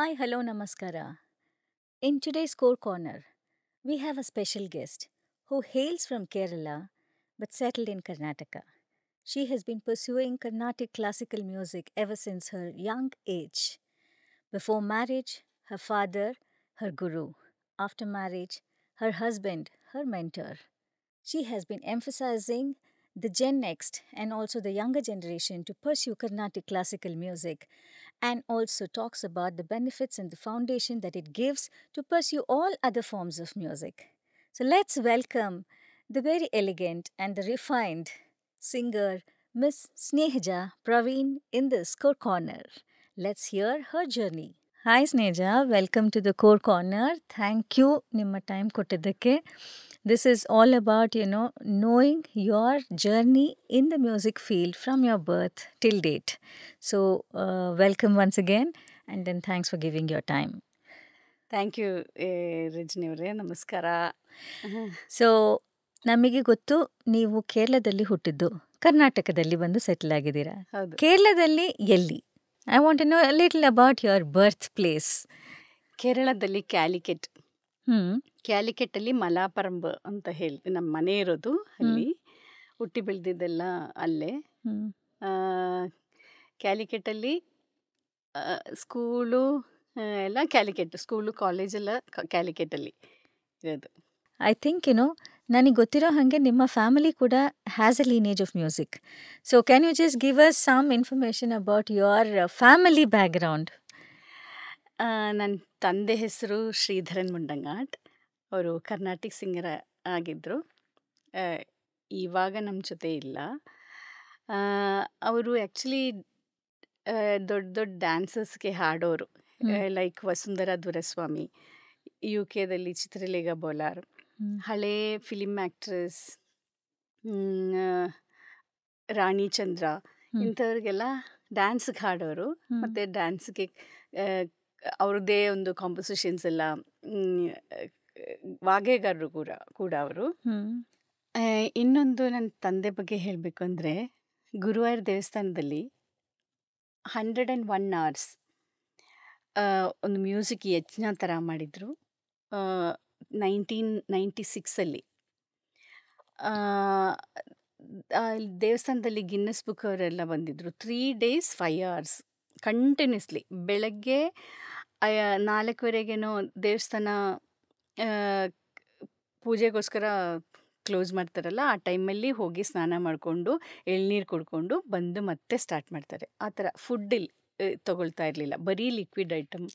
Hi, hello, namaskara. In today's Core Corner, we have a special guest who hails from Kerala but settled in Karnataka. She has been pursuing Carnatic classical music ever since her young age. Before marriage, her father, her guru. After marriage, her husband, her mentor. She has been emphasizing the Gen Next and also the younger generation to pursue Carnatic classical music and also talks about the benefits and the foundation that it gives to pursue all other forms of music. So let's welcome the very elegant and the refined singer Miss Snehaja Praveen in this Core Corner. Let's hear her journey. Hi Snehaja, welcome to the Core Corner. Thank you ನಿಮ್ಮ time ಕೊಟ್ಟಿದ್ದಕ್ಕೆ. This is all about, knowing your journey in the music field from your birth till date. So, welcome once again, and then thanks for giving your time. Thank you Rajani ಅವರೇ, ನಮಸ್ಕಾರ. So ನಮಗೆ ಗೊತ್ತು ನೀವು ಕೇರಳದಲ್ಲಿ ಹುಟ್ಟಿದ್ದು, ಕರ್ನಾಟಕದಲ್ಲಿ ಬಂದು ಸೆಟಲ್ ಆಗಿದ್ದೀರಾ. ಹೌದು, ಕೇರಳದಲ್ಲಿ ಎಲ್ಲಿ? I want to know a little about your birth place. ಕೇರಳದಲ್ಲಿ ಕ್ಯಾಲಿಕೆಟ್. ಹ್ಮ್ ಕ್ಯಾಲಿಕೆಟ್ಟಲ್ಲಿ ಮಲಾಪರಂಬ್ ಅಂತ ಹೇಳಿ ನಮ್ಮ ಮನೆ ಇರೋದು. ಅಲ್ಲಿ ಹುಟ್ಟಿ ಬೆಳೆದಿದ್ದೆಲ್ಲ ಅಲ್ಲೇ. ಹ್ಮ್ ಆ, ಕ್ಯಾಲಿಕೆಟ್ಟಲ್ಲಿ ಸ್ಕೂಲು ಎಲ್ಲ ಕ್ಯಾಲಿಕೆಟ್, ಸ್ಕೂಲು ಕಾಲೇಜೆಲ್ಲ ಕ್ಯಾಲಿಕೆಟ್ಟಲ್ಲಿ ಇರೋದು. ಐ ಥಿಂಕ್ ನನಗೆ ಗೊತ್ತಿರೋ ಹಾಗೆ ನಿಮ್ಮ ಫ್ಯಾಮಿಲಿ ಕೂಡ has a lineage of music. So can you just give us some information about your family background? ನನ್ನ ತಂದೆ ಹೆಸರು ಶ್ರೀಧರನ್ ಮುಂಡಂಗಾಟ್. ಅವರು ಕರ್ನಾಟಿಕ್ ಸಿಂಗರ್ ಆಗಿದ್ದರು. ಇವಾಗ ನಮ್ಮ ಜೊತೆ ಇಲ್ಲ. ಅವರು ಆ್ಯಕ್ಚುಲಿ ದೊಡ್ಡ ದೊಡ್ಡ ಡ್ಯಾನ್ಸರ್ಸ್ಗೆ ಹಾಡೋರು, ಲೈಕ್ ವಸುಂಧರಾ ದುರಸ್ವಾಮಿ, ಯು ಕೆದಲ್ಲಿ ಚಿತ್ರಲೇಖಾ ಬೋಲಾರ್, ಹಳೇ ಫಿಲಿಮ್ ಆ್ಯಕ್ಟ್ರೆಸ್ ರಾಣಿ ಚಂದ್ರ, ಇಂಥವ್ರಿಗೆಲ್ಲ ಡ್ಯಾನ್ಸ್ಗೆ ಹಾಡೋರು. ಮತ್ತು ಡ್ಯಾನ್ಸ್ಗೆ ಅವ್ರದ್ದೇ ಒಂದು ಕಾಂಪೋಸಿಷನ್ಸ್ ಎಲ್ಲ, ವಾಗ್ಯಗಾರರು ಕೂಡ ಅವರು. ಇನ್ನೊಂದು ನನ್ನ ತಂದೆ ಬಗ್ಗೆ ಹೇಳಬೇಕು ಅಂದರೆ, ಗುರುವಾರ ದೇವಸ್ಥಾನದಲ್ಲಿ 101 hours ಒಂದು ಮ್ಯೂಸಿಕ್ ಯಜ್ಞ ಥರ ಮಾಡಿದರು 1996ಅಲ್ಲಿ. ದೇವಸ್ಥಾನದಲ್ಲಿ ಗಿನ್ನೆಸ್ ಬುಕ್ ಅವರೆಲ್ಲ ಬಂದಿದ್ದರು. 3 days 5 hours ಕಂಟಿನ್ಯೂಸ್ಲಿ. ಬೆಳಗ್ಗೆ 4:15ಗೇನೋ ದೇವಸ್ಥಾನ ಪೂಜೆಗೋಸ್ಕರ ಕ್ಲೋಸ್ ಮಾಡ್ತಾರಲ್ಲ, ಆ ಟೈಮಲ್ಲಿ ಹೋಗಿ ಸ್ನಾನ ಮಾಡಿಕೊಂಡು ಎಳ್ನೀರು ಕುಡ್ಕೊಂಡು ಬಂದು ಮತ್ತೆ ಸ್ಟಾರ್ಟ್ ಮಾಡ್ತಾರೆ. ಆ ಥರ ಫುಡ್ ತೊಗೊಳ್ತಾ ಇರಲಿಲ್ಲ, ಬರೀ ಲಿಕ್ವಿಡ್ ಐಟಮ್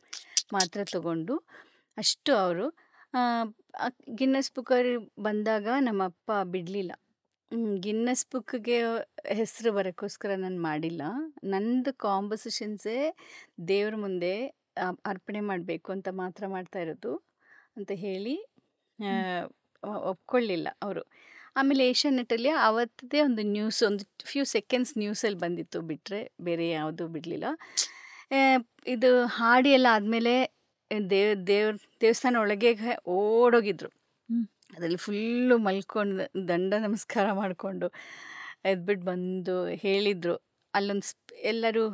ಮಾತ್ರ ತೊಗೊಂಡು ಅಷ್ಟು. ಅವರು ಗಿನ್ನೆಸ್ ಬುಕ್ ಬಂದಾಗ ನಮ್ಮಪ್ಪ ಬಿಡಲಿಲ್ಲ. ಗಿನ್ನೆಸ್ ಬುಕ್ಗೆ ಹೆಸರು ಬರೋಕ್ಕೋಸ್ಕರ ನಾನು ಮಾಡಿಲ್ಲ, ನಂದು ಕಾಂಪೋಸಿಷನ್ಸೇ ದೇವ್ರ ಮುಂದೆ ಅರ್ಪಣೆ ಮಾಡಬೇಕು ಅಂತ ಮಾತ್ರ ಮಾಡ್ತಾ ಇರೋದು ಅಂತ ಹೇಳಿ ಒಪ್ಕೊಳ್ಳಿಲ್ಲ ಅವರು. ಆಮೇಲೆ ಏಷ್ಯಾನೆಟ್ಟಲ್ಲಿ ಅವತ್ತದೇ ಒಂದು ನ್ಯೂಸ್, ಒಂದು ಫ್ಯೂ ಸೆಕೆಂಡ್ಸ್ ನ್ಯೂಸಲ್ಲಿ ಬಂದಿತ್ತು ಬಿಟ್ಟರೆ ಬೇರೆ ಯಾವುದೂ ಬಿಡಲಿಲ್ಲ. ಇದು ಹಾಡಿ ಎಲ್ಲ ಆದಮೇಲೆ ದೇವಸ್ಥಾನ ಒಳಗೆ ಓಡೋಗಿದ್ರು. ಅದರಲ್ಲಿ ಫುಲ್ಲು ಮಲ್ಕೊಂಡು ದಂಡ ನಮಸ್ಕಾರ ಮಾಡಿಕೊಂಡು ಎದ್ಬಿಟ್ಟು ಬಂದು ಹೇಳಿದರು. ಅಲ್ಲೊಂದು ಎಲ್ಲರೂ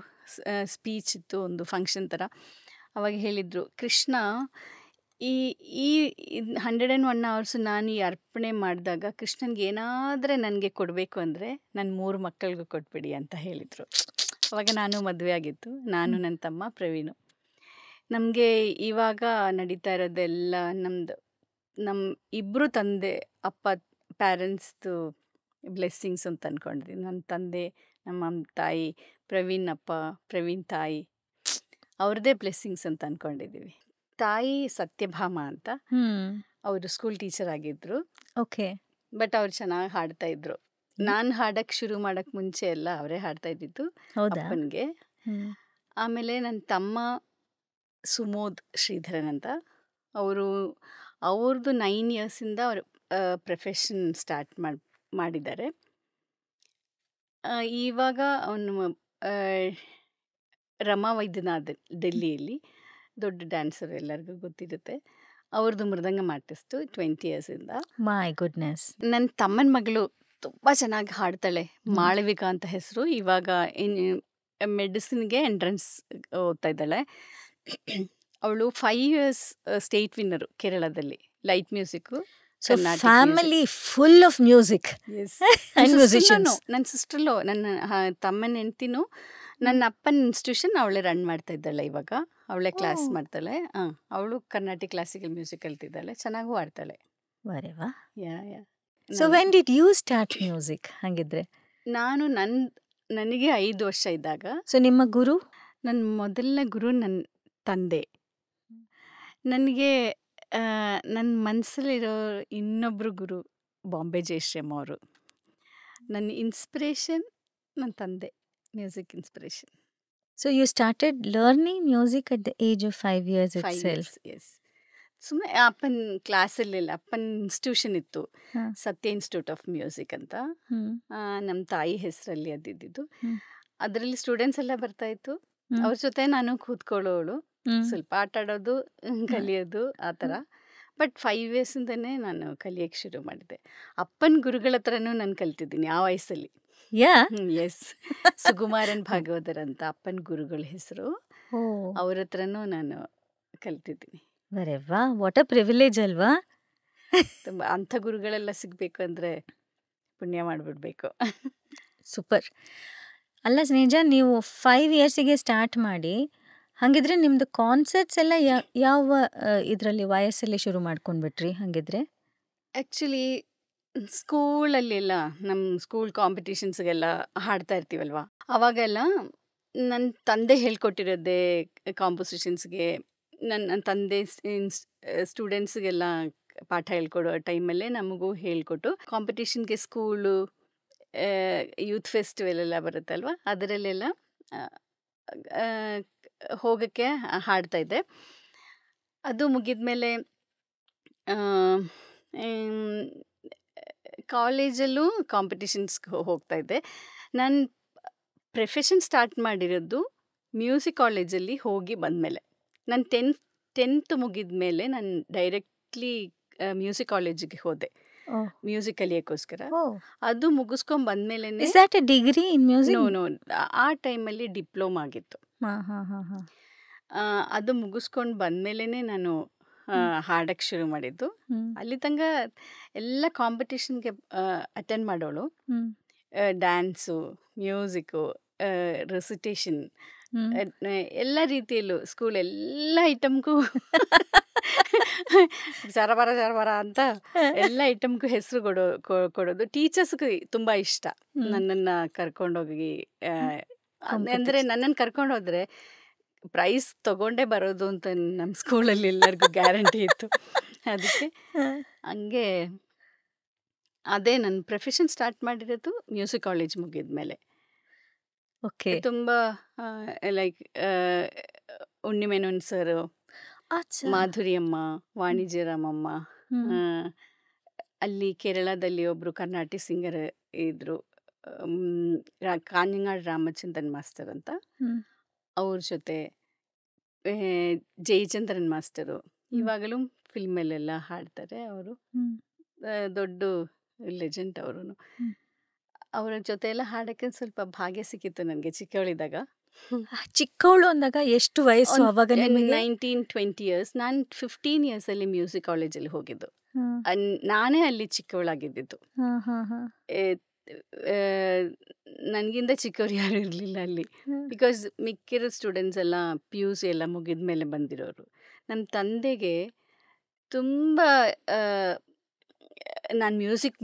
ಸ್ಪೀಚ್ ಇತ್ತು, ಒಂದು ಫಂಕ್ಷನ್ ಥರ. ಅವಾಗ ಹೇಳಿದರು, ಕೃಷ್ಣ ಈ 101 hours ನಾನು ಈ ಅರ್ಪಣೆ ಮಾಡಿದಾಗ ಕೃಷ್ಣನ್ಗೆ ಏನಾದರೆ ನನಗೆ ಕೊಡಬೇಕು ಅಂದರೆ ನನ್ನ 3 ಮಕ್ಕಳಿಗೂ ಕೊಟ್ಬಿಡಿ ಅಂತ ಹೇಳಿದರು. ಅವಾಗ ನಾನು ಮದುವೆ ಆಗಿತ್ತು, ನಾನು ನನ್ನ ತಮ್ಮ ಪ್ರವೀಣು. ನಮಗೆ ಇವಾಗ ನಡೀತಾ ಇರೋದೆಲ್ಲ ನಮ್ಮ ಇಬ್ಬರು ತಂದೆ ಅಪ್ಪ ಪ್ಯಾರೆಂಟ್ಸ್ದು ಬ್ಲೆಸ್ಸಿಂಗ್ಸ್ ಅಂತ ಅಂದ್ಕೊಂಡಿದ್ದೀನಿ. ನನ್ನ ತಂದೆ, ನಮ್ಮ ತಾಯಿ, ಪ್ರವೀಣ್ ಅಪ್ಪ, ಪ್ರವೀಣ್ ತಾಯಿ, ಅವ್ರದ್ದೇ ಬ್ಲೆಸ್ಸಿಂಗ್ಸ್ ಅಂತ ಅಂದ್ಕೊಂಡಿದ್ದೀವಿ. ತಾಯಿ ಸತ್ಯಭಾಮ ಅಂತ, ಅವರು ಸ್ಕೂಲ್ ಟೀಚರ್ ಆಗಿದ್ದರು. ಓಕೆ. ಬಟ್ ಅವ್ರು ಚೆನ್ನಾಗಿ ಹಾಡ್ತಾ ಇದ್ರು. ನಾನು ಹಾಡಕ್ಕೆ ಶುರು ಮಾಡೋಕ್ಕೆ ಮುಂಚೆ ಎಲ್ಲ ಅವರೇ ಹಾಡ್ತಾ ಇದ್ದಿದ್ದು ಅಪ್ಪನಿಗೆ. ಆಮೇಲೆ ನನ್ನ ತಮ್ಮ ಸುಮೋದ್ ಶ್ರೀಧರನ್ ಅಂತ, ಅವ್ರದ್ದು 9 yearsಯಿಂದ ಅವರು ಪ್ರೊಫೆಷನ್ ಸ್ಟಾರ್ಟ್ ಮಾಡಿದ್ದಾರೆ. ಇವಾಗ ಅವನು ರಮಾ ವೈದ್ಯನಾಥ್ ಡೆಲ್ಲಿಯಲ್ಲಿ ದೊಡ್ಡ ಡ್ಯಾನ್ಸರ್, ಎಲ್ಲರಿಗೂ ಗೊತ್ತಿರುತ್ತೆ. ಅವ್ರದ್ದು ಮೃದಂಗಂ ಆರ್ಟಿಸ್ಟು 20 yearsಯಿಂದ. My goodness. ನನ್ನ ತಮ್ಮನ ಮಗಳು ತುಂಬ ಚೆನ್ನಾಗಿ ಹಾಡ್ತಾಳೆ, ಮಾಳವಿಕಾ ಅಂತ ಹೆಸರು. ಇವಾಗ ಮೆಡಿಸಿನ್ಗೆ ಎಂಟ್ರೆನ್ಸ್ ಓದ್ತಾ ಇದ್ದಾಳೆ. ಅವಳು 5 ಇಯರ್ಸ್ ಸ್ಟೇಟ್ ವಿನ್ನರು ಕೇರಳದಲ್ಲಿ light music. So family full of music and musicians. ನನ್ನ ಸಿಸ್ಟರ್ಲು, ನನ್ನ ತಮ್ಮನ ಹೆಂಡ್ತಿನೂ, ನನ್ನ ಅಪ್ಪನ ಇನ್ಸ್ಟಿಟ್ಯೂಷನ್ ಅವಳೇ ರನ್ ಮಾಡ್ತಾ ಇದ್ದಾಳೆ ಇವಾಗ. ಅವಳೇ ಕ್ಲಾಸ್ ಮಾಡ್ತಾಳೆ. ಅವಳು ಕರ್ನಾಟಿಕ್ ಕ್ಲಾಸಿಕಲ್ ಮ್ಯೂಸಿಕ್ ಕಲ್ತಿದ್ದಾಳೆ, ಚೆನ್ನಾಗೂ ಆಡ್ತಾಳೆ. ವರೆವಾ. Yeah yeah so when did you start music ಹಾಗಿದ್ರೆ? ನಾನು ನನಗೆ 5 ವರ್ಷ ಇದ್ದಾಗ. ಸೊ ನಿಮ್ಮ ಗುರು? ನನ್ನ ಮೊದಲನೇ ಗುರು ನನ್ನ ತಂದೆ. ನನಗೆ ನನ್ನ ಮನಸ್ಸಲ್ಲಿರೋ ಇನ್ನೊಬ್ಬರು ಗುರು ಬಾಂಬೆ ಜಯಶ್ರೀಮ್ ಅವರು. ನನ್ನ ಇನ್ಸ್ಪಿರೇಷನ್ ನನ್ನ ತಂದೆ, music inspiration. So you started learning music at the age of 5 years itself. Yes. ಸುಮ್ಮನೆ ಅಪ್ಪನ ಕ್ಲಾಸಲ್ಲಿಲ್ಲ, ಅಪ್ಪನ ಇನ್ಸ್ಟಿಟ್ಯೂಷನ್ ಇತ್ತು, ಹಾಂ. ಸತ್ಯ ಇನ್ಸ್ಟಿಟ್ಯೂಟ್ ಆಫ್ ಮ್ಯೂಸಿಕ್ ಅಂತ. ನಮ್ಮ ತಾಯಿ ಹೆಸರಲ್ಲಿ ಅದಿದ್ದು. ಅದರಲ್ಲಿ ಸ್ಟೂಡೆಂಟ್ಸ್ ಎಲ್ಲ ಬರ್ತಾ ಇತ್ತು. ಅವ್ರ ಜೊತೆ ನಾನು ಕೂತ್ಕೊಳ್ಳೋಳು, ಸ್ವಲ್ಪ ಆಟ ಆಡೋದು, ಕಲಿಯೋದು ಆ ಥರ. ಬಟ್ 5 ಇಯರ್ಸಿಂದನೇ ನಾನು ಕಲಿಯೋಕ್ಕೆ ಶುರು ಮಾಡಿದೆ. ಅಪ್ಪನ ಗುರುಗಳ ಹತ್ರನೂ ನಾನು ಕಲ್ತಿದ್ದೀನಿ ಆ ವಯಸ್ಸಲ್ಲಿ. ಯಾ. ಎಸ್. ಸುಕುಮಾರನ್ ಭಾಗವತರ್ ಅಂತ ಅಪ್ಪನ ಗುರುಗಳ ಹೆಸರು. ಓ ಅವ್ರ ಹತ್ರನೂ ನಾನು ಕಲ್ತಿದ್ದೀನಿ. ವರೆವಾ, ವಾಟ್ ಅ ಪ್ರಿವಿಲೇಜ್ ಅಲ್ವಾ? ತುಂಬ ಅಂಥ ಗುರುಗಳೆಲ್ಲ ಸಿಗಬೇಕು ಅಂದರೆ ಪುಣ್ಯ ಮಾಡಿಬಿಡ್ಬೇಕು. ಸೂಪರ್. ಅಲ್ಲ ಸ್ನೇಜ, ನೀವು 5 ಇಯರ್ಸಿಗೆ ಸ್ಟಾರ್ಟ್ ಮಾಡಿ, ಹಾಗಿದ್ರೆ ನಿಮ್ದು ಕಾನ್ಸರ್ಟ್ಸ್ ಎಲ್ಲ ಯಾವ ಇದರಲ್ಲಿ ವಯಸ್ಸಲ್ಲಿ ಶುರು ಮಾಡ್ಕೊಂಡ್ಬಿಟ್ರಿ ಹಾಗಿದ್ರೆ? ಆ್ಯಕ್ಚುಲಿ ಸ್ಕೂಲಲ್ಲೆಲ್ಲ ನಮ್ಮ ಸ್ಕೂಲ್ ಕಾಂಪಿಟಿಷನ್ಸ್ಗೆಲ್ಲ ಹಾಡ್ತಾ ಇರ್ತೀವಲ್ವ, ಅವಾಗೆಲ್ಲ ನನ್ನ ತಂದೆ ಹೇಳ್ಕೊಟ್ಟಿರೋದೇ ಕಾಂಪೋಸಿಷನ್ಸ್ಗೆ. ನನ್ನ ತಂದೆ ಸ್ಟೂಡೆಂಟ್ಸ್ಗೆಲ್ಲ ಪಾಠ ಹೇಳ್ಕೊಡೋ ಟೈಮಲ್ಲೇ ನಮಗೂ ಹೇಳ್ಕೊಟ್ಟು ಕಾಂಪಿಟಿಷನ್ಗೆ ಸ್ಕೂಲು, ಯೂತ್ ಫೆಸ್ಟಿವಲ್ ಎಲ್ಲ ಬರುತ್ತಲ್ವ, ಅದರಲ್ಲೆಲ್ಲ ಹೋಗೋಕ್ಕೆ ಹಾಡ್ತಾ ಇದ್ದೆ. ಅದು ಮುಗಿದ್ಮೇಲೆ ಕಾಲೇಜಲ್ಲೂ ಕಾಂಪಿಟಿಷನ್ಸ್ಗೆ ಹೋಗ್ತಾ ಇದ್ದೆ. ನಾನು ಪ್ರೊಫೆಷನ್ ಸ್ಟಾರ್ಟ್ ಮಾಡಿರೋದು ಮ್ಯೂಸಿಕ್ ಕಾಲೇಜಲ್ಲಿ ಹೋಗಿ ಬಂದಮೇಲೆ. ನಾನು ಟೆಂತ್ ಮುಗಿದ ಮೇಲೆ ನಾನು ಡೈರೆಕ್ಟ್ಲಿ ಮ್ಯೂಸಿಕ್ ಕಾಲೇಜಿಗೆ ಹೋದೆ ಮ್ಯೂಸಿಕ್ ಕಲಿಯೋಕ್ಕೋಸ್ಕರ. ಅದು ಮುಗಿಸ್ಕೊಂಡು ಬಂದಮೇಲೆ is that a degree in music? No, ಆ ಟೈಮಲ್ಲಿ ಡಿಪ್ಲೊಮಾ ಆಗಿತ್ತು. ಅದು ಮುಗಿಸ್ಕೊಂಡು ಬಂದಮೇಲೆ ನಾನು ಹಾಡಕ್ಕೆ ಶುರು ಮಾಡಿದ್ದು. ಅಲ್ಲಿ ತನಕ ಎಲ್ಲ ಕಾಂಪಿಟಿಷನ್ಗೆ ಅಟೆಂಡ್ ಮಾಡೋಳು. ಡ್ಯಾನ್ಸು, ಮ್ಯೂಸಿಕ್ಕು, ರೆಸಿಟೇಷನ್, ಎಲ್ಲ ರೀತಿಯಲ್ಲೂ ಸ್ಕೂಲ್ ಎಲ್ಲ ಐಟಮ್ಗೂ ಜರಬರ ಅಂತ ಎಲ್ಲ ಐಟಮ್ಗೂ ಹೆಸರು ಕೊಡೋದು. ಟೀಚರ್ಸ್ಗೆ ತುಂಬ ಇಷ್ಟ ನನ್ನನ್ನು ಕರ್ಕೊಂಡೋಗಿ. ಅಂದರೆ ನನ್ನನ್ನು ಕರ್ಕೊಂಡೋದ್ರೆ ಪ್ರೈಸ್ ತಗೊಂಡೇ ಬರೋದು ಅಂತ ನಮ್ಮ ಸ್ಕೂಲಲ್ಲಿ ಎಲ್ಲರಿಗೂ ಗ್ಯಾರಂಟಿ ಇತ್ತು. ಅದಕ್ಕೆ ಹಂಗೆ ಅದೇ ನನ್ನ ಪ್ರೊಫೆಷನ್ ಸ್ಟಾರ್ಟ್ ಮಾಡಿರೋದು ಮ್ಯೂಸಿಕ್ ಕಾಲೇಜ್ ಮುಗಿದ್ಮೇಲೆ. ಓಕೆ. ತುಂಬ ಲೈಕ್ ಉಣ್ಣಿಮೆನೊನ್ ಸರ್, ಮಾಧುರಿಯಮ್ಮ, ವಾಣಿಜ್ಯರಾಮಮ್ಮ, ಅಲ್ಲಿ ಕೇರಳದಲ್ಲಿ ಒಬ್ಬರು ಕರ್ನಾಟಿಕ್ ಸಿಂಗರ್ ಇದ್ದರು, ಕಾಂಜಂಗಾಡ್ ರಾಮಚಂದ್ರನ್ ಮಾಸ್ಟರ್ ಅಂತ. ಅವ್ರ ಜೊತೆ ಜಯಚಂದ್ರನ್ ಮಾಸ್ಟರು ಇವಾಗಲೂ ಫಿಲ್ಮಲ್ಲೆಲ್ಲ ಹಾಡ್ತಾರೆ. ಅವರು ದೊಡ್ಡ ಲೆಜೆಂಡ್ ಅವರು. ಅವರ ಜೊತೆ ಎಲ್ಲ ಹಾಡೋಕ್ಕೆ ಸ್ವಲ್ಪ ಭಾಗ್ಯ ಸಿಕ್ಕಿತ್ತು ನನಗೆ ಚಿಕ್ಕವಳಿದ್ದಾಗ. ಚಿಕ್ಕವಳು ಅಂದಾಗ ಎಷ್ಟು ವಯಸ್ಸು ಅವಾಗ ನಿಮಗೆ? 19-20 ಇಯರ್ಸ್. ನಾನು 15 ಇಯರ್ಸಲ್ಲಿ ಮ್ಯೂಸಿಕ್ ಕಾಲೇಜಲ್ಲಿ ಹೋಗಿದ್ದು. ನಾನೇ ಅಲ್ಲಿ ಚಿಕ್ಕವಳಾಗಿದ್ದಿದ್ದು. ನನಗಿಂತ ಚಿಕ್ಕವ್ರು ಯಾರು ಇರಲಿಲ್ಲ ಅಲ್ಲಿ. ಬಿಕಾಸ್ ಮಿಕ್ಕಿರೋ ಸ್ಟೂಡೆಂಟ್ಸ್ ಎಲ್ಲ PUC ಎಲ್ಲ ಮುಗಿದ ಮೇಲೆ ಬಂದಿರೋರು. ನಮ್ಮ ತಂದೆಗೆ ತುಂಬ ನಾನು ಮ್ಯೂಸಿಕ್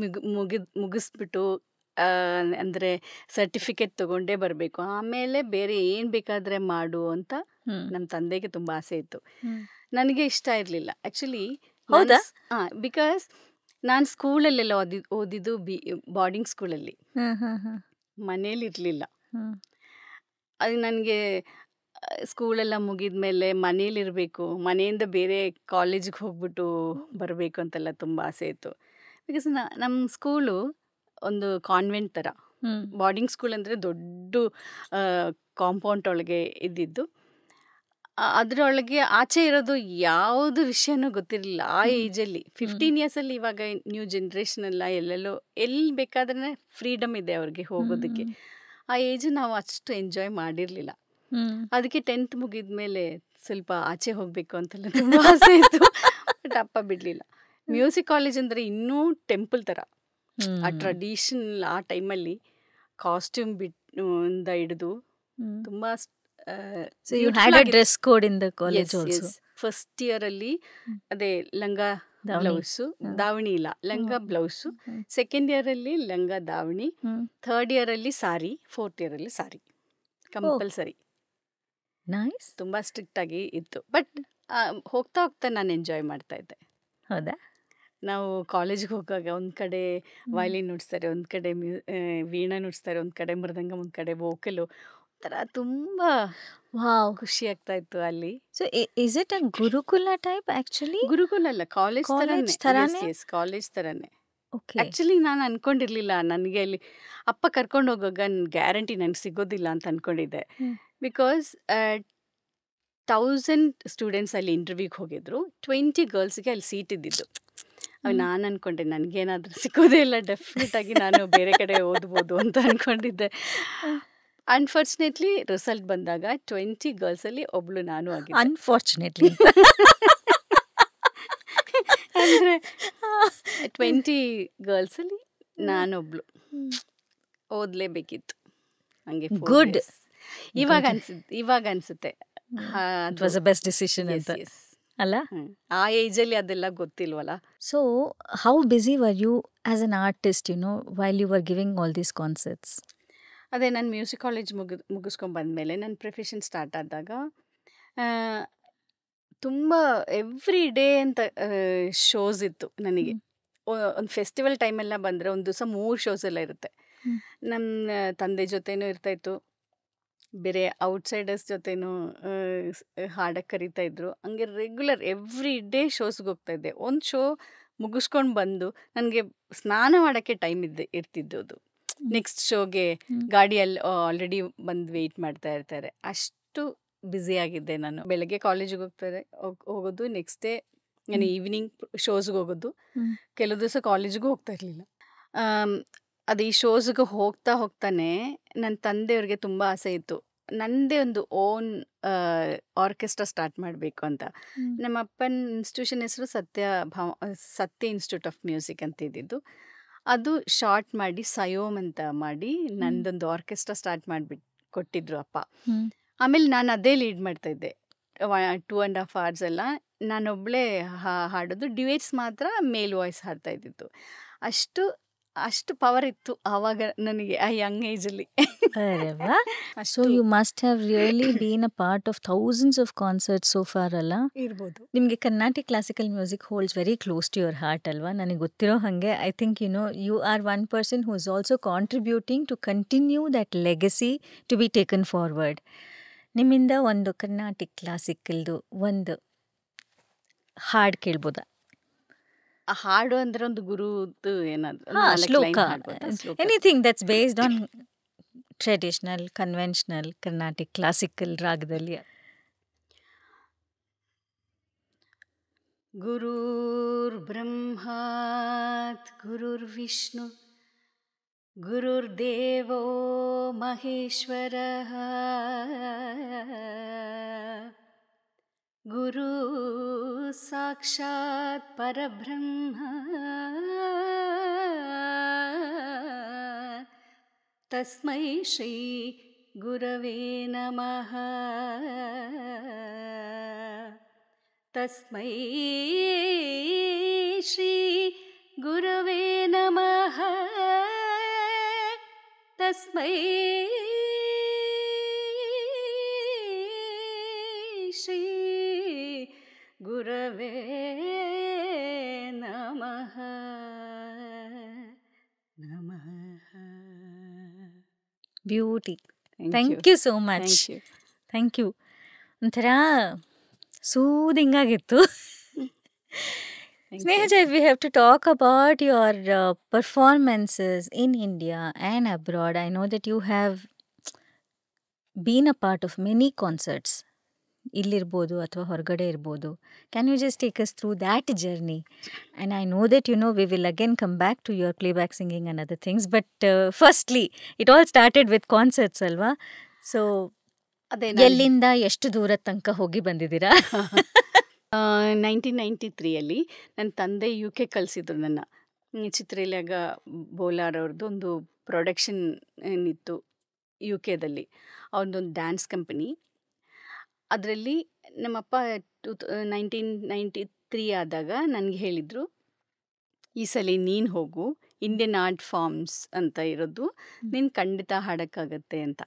ಮುಗಿಸ್ಬಿಟ್ಟು ಅಂದರೆ ಸರ್ಟಿಫಿಕೇಟ್ ತೊಗೊಂಡೇ ಬರಬೇಕು, ಆಮೇಲೆ ಬೇರೆ ಏನು ಬೇಕಾದರೆ ಮಾಡು ಅಂತ ನಮ್ಮ ತಂದೆಗೆ ತುಂಬ ಆಸೆ ಇತ್ತು. ನನಗೆ ಇಷ್ಟ ಇರಲಿಲ್ಲ ಆ್ಯಕ್ಚುಲಿ. ಹೌದಾ? ಬಿಕಾಸ್ ನಾನು ಸ್ಕೂಲಲ್ಲೆಲ್ಲ ಓದಿದ್ದು ಬಾರ್ಡಿಂಗ್ ಸ್ಕೂಲಲ್ಲಿ, ಮನೇಲಿರಲಿಲ್ಲ. ಅದು ನನಗೆ ಸ್ಕೂಲೆಲ್ಲ ಮುಗಿದ ಮೇಲೆ ಮನೇಲಿರಬೇಕು, ಮನೆಯಿಂದ ಬೇರೆ ಕಾಲೇಜಿಗೆ ಹೋಗ್ಬಿಟ್ಟು ಬರಬೇಕು ಅಂತೆಲ್ಲ ತುಂಬ ಆಸೆ ಇತ್ತು. ಬಿಕಾಸ್ ನಮ್ಮ ಸ್ಕೂಲು ಒಂದು ಕಾನ್ವೆಂಟ್ ಥರ. ಬಾರ್ಡಿಂಗ್ ಸ್ಕೂಲ್ ಅಂದರೆ ದೊಡ್ಡ ಕಾಂಪೌಂಡ್ ಒಳಗೆ ಇದ್ದಿದ್ದು. ಅದರೊಳಗೆ ಆಚೆ ಇರೋದು ಯಾವುದು ವಿಷಯನೂ ಗೊತ್ತಿರಲಿಲ್ಲ ಆ ಏಜಲ್ಲಿ. 15 ಇಯರ್ಸಲ್ಲಿ ಇವಾಗ ನ್ಯೂ ಜನ್ರೇಷನ್ ಎಲ್ಲ ಎಲ್ಲೆಲ್ಲೋ ಎಲ್ಲಿ ಬೇಕಾದ್ರೆ ಫ್ರೀಡಮ್ ಇದೆ ಅವ್ರಿಗೆ ಹೋಗೋದಕ್ಕೆ. ಆ ಏಜ್ ನಾವು ಅಷ್ಟು ಎಂಜಾಯ್ ಮಾಡಿರಲಿಲ್ಲ. ಅದಕ್ಕೆ 10th ಮುಗಿದ್ಮೇಲೆ ಸ್ವಲ್ಪ ಆಚೆ ಹೋಗಬೇಕು ಅಂತೆಲ್ಲ ತುಂಬ ಆಸೆ ಇತ್ತು. ಬಟ್ ಅಪ್ಪ ಬಿಡಲಿಲ್ಲ. ಮ್ಯೂಸಿಕ್ ಕಾಲೇಜ್ ಅಂದರೆ ಇನ್ನೂ ಟೆಂಪಲ್ ಥರ. ಆ ಟ್ರೆಡಿಷನಲ್ ಆ ಟೈಮಲ್ಲಿ ಕಾಸ್ಟ್ಯೂಮ್ ಇಂದ ಹಿಡಿದು ತುಂಬ So you had a dress code in the college also. First ಇಯರಲ್ಲಿ ಅದೇ ಲಂಗ ಬ್ಲೌಸು, ದಾವಣಿ ಇಲ್ಲ, ಲಂಗ ಬ್ಲೌಸು. ಸೆಕೆಂಡ್ ಇಯರಲ್ಲಿ ಲಂಗ ದಾವಣಿ, ಥರ್ಡ್ ಇಯರಲ್ಲಿ ಸಾರಿ, ಫೋರ್ತ್ ಇಯರಲ್ಲಿ ಸಾರಿ ಕಂಪಲ್ಸರಿ. ನೈಸ್. ತುಂಬ ಸ್ಟ್ರಿಕ್ಟ್ ಆಗಿ ಇತ್ತು. ಬಟ್ ಹೋಗ್ತಾ ಹೋಗ್ತಾ ನಾನು ಎಂಜಾಯ್ ಮಾಡ್ತಾ ಇದ್ದೆ. ಹೌದಾ? ನಾವು ಕಾಲೇಜ್ಗೆ ಹೋಗುವಾಗ ಒಂದು ಕಡೆ ವಯಲಿನ್ ನುಡಿಸ್ತಾರೆ, ಒಂದು ಕಡೆ ವೀಣಾ ನುಡಿಸ್ತಾರೆ, ಒಂದು ಕಡೆ ಮೃದಂಗ, ಒಂದು ಕಡೆ ವೋಕಲು, ಒಂಥರ ತುಂಬ ಖುಷಿ ಆಗ್ತಾ ಇತ್ತು ಅಲ್ಲಿ. So is it a gurukul type actually? ಗುರುಕುಲ ಅಲ್ಲ, ಕಾಲೇಜ್ ಥರಾನೇ? ಕಾಲೇಜ್ ಥರನೇ. ಓಕೆ. ಆ್ಯಕ್ಚುಲಿ ನಾನು ಅನ್ಕೊಂಡಿರ್ಲಿಲ್ಲ ನನಗೆ ಅಲ್ಲಿ ಅಪ್ಪ ಕರ್ಕೊಂಡು ಹೋಗುವಾಗ ಗ್ಯಾರಂಟಿ ನನಗೆ ಸಿಗೋದಿಲ್ಲ ಅಂತ ಅನ್ಕೊಂಡಿದ್ದೆ. ಬಿಕಾಸ್ 1000 ಸ್ಟೂಡೆಂಟ್ಸ್ ಅಲ್ಲಿ ಇಂಟರ್ವ್ಯೂಗೆ ಹೋಗಿದ್ರು, 20 ಗರ್ಲ್ಸ್ಗೆ ಅಲ್ಲಿ ಸೀಟ್ ಇದ್ದಿದ್ದು. ನಾನು ಅನ್ಕೊಂಡೆ ನನಗೇನಾದ್ರೂ ಸಿಗೋದೇ ಇಲ್ಲ, ಡೆಫಿನೆಟ್ ಆಗಿ ನಾನು ಬೇರೆ ಕಡೆ ಓದ್ಬೋದು ಅಂತ ಅನ್ಕೊಂಡಿದ್ದೆ. ಅನ್ಫಾರ್ಚುನೇಟ್ಲಿ ರಿಸಲ್ಟ್ ಬಂದಾಗ 20 ಗರ್ಲ್ಸಲ್ಲಿ ಒಬ್ಳು ನಾನು ಆಗಿದ್ದೆ. ಅನ್ಫಾರ್ಚುನೇಟ್ಲಿ ಅಂದರೆ 20 ಗರ್ಲ್ಸಲ್ಲಿ ನಾನೊಬ್ಳು ಓದಲೇಬೇಕಿತ್ತು. ಹಂಗೆ ಗುಡ್. ಇವಾಗ ಅನ್ಸುತ್ತೆ it was a best decision ಅಂತ ಅಲ್ಲ? ಆ ಏಜಲ್ಲಿ ಅದೆಲ್ಲ ಗೊತ್ತಿಲ್ವಲ್ಲ. So how busy were you as an artist while you were giving all these concerts? ಅದೇ ನಾನು ಮ್ಯೂಸಿಕ್ ಕಾಲೇಜ್ ಮುಗಿಸ್ಕೊಂಡು ಬಂದಮೇಲೆ ನನ್ನ ಪ್ರೊಫೆಷನ್ ಸ್ಟಾರ್ಟ್ ಆದಾಗ ತುಂಬ ಎವ್ರಿ ಡೇ ಅಂತ ಶೋಸ್ ಇತ್ತು ನನಗೆ. ಒಂದು ಫೆಸ್ಟಿವಲ್ ಟೈಮೆಲ್ಲ ಬಂದರೆ ಒಂದು ದಿವಸ 3 ಶೋಸ್ ಎಲ್ಲ ಇರುತ್ತೆ. ನಮ್ಮ ತಂದೆ ಜೊತೆನೂ ಇರ್ತಾಯಿತ್ತು, ಬೇರೆ ಔಟ್ಸೈಡರ್ಸ್ ಜೊತೆನೂ ಹಾಡಕ್ಕೆ ಕರೀತಾ ಇದ್ರು. ಹಂಗೆ ರೆಗ್ಯುಲರ್ ಎವ್ರಿ ಡೇ ಶೋಸ್ಗೆ ಹೋಗ್ತಾಯಿದ್ದೆ. ಒಂದು ಶೋ ಮುಗಿಸ್ಕೊಂಡು ಬಂದು ನನಗೆ ಸ್ನಾನ ಮಾಡೋಕ್ಕೆ ಟೈಮ್ ಇರ್ತಿದ್ದು. ಅದು ನೆಕ್ಸ್ಟ್ ಶೋಗೆ ಗಾಡಿಯಲ್ಲಿ ಆಲ್ರೆಡಿ ಬಂದು ವೆಯ್ಟ್ ಮಾಡ್ತಾ ಇರ್ತಾರೆ. ಅಷ್ಟು ಬ್ಯುಸಿ ಆಗಿದ್ದೆ ನಾನು. ಬೆಳಗ್ಗೆ ಕಾಲೇಜಿಗೆ ಹೋಗೋದು, ನೆಕ್ಸ್ಟ್ ಡೇ ನಾನು ಈವ್ನಿಂಗ್ ಶೋಸ್ಗೆ ಹೋಗೋದು. ಕೆಲವು ದಿವಸ ಕಾಲೇಜಿಗೂ ಹೋಗ್ತಾ ಇರಲಿಲ್ಲ. ಅದು ಈ ಶೋಸ್ಗೆ ಹೋಗ್ತಾನೆ ನನ್ನ ತಂದೆಯವ್ರಿಗೆ ತುಂಬ ಆಸೆ ಇತ್ತು, ನನ್ನದೇ ಒಂದು ಓನ್ ಆರ್ಕೆಸ್ಟ್ರಾ ಸ್ಟಾರ್ಟ್ ಮಾಡಬೇಕು ಅಂತ. ನಮ್ಮ ಅಪ್ಪನ ಇನ್ಸ್ಟಿಟ್ಯೂಷನ್ ಹೆಸರು ಸತ್ಯ ಇನ್ಸ್ಟಿಟ್ಯೂಟ್ ಆಫ್ ಮ್ಯೂಸಿಕ್ ಅಂತ ಇದ್ದಿದ್ದು. ಅದು ಶಾರ್ಟ್ ಮಾಡಿ ಸಯೋಮ್ ಅಂತ ಮಾಡಿ ನಂದೊಂದು ಆರ್ಕೆಸ್ಟ್ರಾ ಸ್ಟಾರ್ಟ್ ಮಾಡಿಬಿಟ್ಟು ಕೊಟ್ಟಿದ್ರು ಅಪ್ಪ. ಆಮೇಲೆ ನಾನು ಅದೇ ಲೀಡ್ ಮಾಡ್ತಾಯಿದ್ದೆ. 2.5 hours ಎಲ್ಲ ನಾನೊಬ್ಬಳೇ ಹಾಡೋದು. ಡ್ಯುಯೇಟ್ಸ್ ಮಾತ್ರ ಮೇಲ್ ವಾಯ್ಸ್ ಹಾಡ್ತಾ ಇದ್ದಿತ್ತು. ಅಷ್ಟು ಪವರ್ ಇತ್ತು ಆವಾಗ ನನಗೆ ಆ ಯಂಗ್ ಏಜಲ್ಲಿ. So you must have really been a part of thousands of concerts so far ಅಲ್ಲ? ಇರ್ಬೋದು. ನಿಮಗೆ Carnatic classical music holds very close to your heart ಅಲ್ವಾ? ನನಗೆ ಗೊತ್ತಿರೋ ಹಾಗೆ I think you are one person who is also contributing to continue that legacy to be taken forward. ನಿಮ್ಮಿಂದ ಒಂದು Carnatic ಕ್ಲಾಸಿಕಲ್ದು ಒಂದು ಹಾಡು ಕೇಳ್ಬೋದಾ? ಆ ಹಾಡು ಅಂದ್ರೆ ಒಂದು ಗುರುದು ಏನಾದ್ರು ಶ್ಲೋಕ, anything that's based on traditional conventional Carnatic classical ರಾಗದಲ್ಲಿ. ಗುರುರ್ ಬ್ರಹ್ಮಾತ್ ಗುರುರ್ ವಿಷ್ಣು ಗುರುರ್ದೇವೋ ಮಹೇಶ್ವರಃ ಗುರು ಸಾಕ್ಷಾತ್ ಪರಬ್ರಹ್ಮ ತಸ್ಮೈ ಶ್ರೀ ಗುರವೇ ನಮಃ. ತಸ್ಮೈ ಶ್ರೀ ಗುರವೇ ನಮಃ. ತಸ್ಮೈ ಶ್ರೀ ಗುರವೇ ನಮಃ ನಮಃ. Beauty. Thank you so much. Thank you. ಒಂಥರ ಸೂದಿಂಗ್ ಆಗಿತ್ತು. Snehaja, if we have to talk about your performances in India and abroad, I know that you have been a part of many concerts. ಇಲ್ಲಿರ್ಬೋದು ಅಥವಾ ಹೊರಗಡೆ ಇರ್ಬೋದು. Can you just take us through that journey? And I know that we will again come back to your playback singing and other things. But firstly, it all started with concerts, alva? So ಅದೇ ನಾನು ಎಲ್ಲಿಂದ ಎಷ್ಟು ದೂರದ ತನಕ ಹೋಗಿ ಬಂದಿದ್ದೀರಾ? 1993 ನನ್ನ ತಂದೆ ಯು ಕೆ ಕಳಿಸಿದ್ರು ನನ್ನ. ಚಿತ್ರಲೇಖ ಬೋಲಾರ್ ಅವ್ರದ್ದು ಒಂದು ಪ್ರೊಡಕ್ಷನ್ ಇತ್ತು ಯು ಕೆದಲ್ಲಿ. ಅವ್ರದ್ದೊಂದು ಡ್ಯಾನ್ಸ್ ಕಂಪನಿ. ಅದರಲ್ಲಿ ನಮ್ಮಪ್ಪ 1993 ಆದಾಗ ನನಗೆ ಹೇಳಿದರು, ಈ ಸಲ ನೀನು ಹೋಗು, ಇಂಡಿಯನ್ ಆರ್ಟ್ ಫಾರ್ಮ್ಸ್ ಅಂತ ಇರೋದು, ನೀನು ಖಂಡಿತ ಹಾಡೋಕ್ಕಾಗತ್ತೆ ಅಂತ.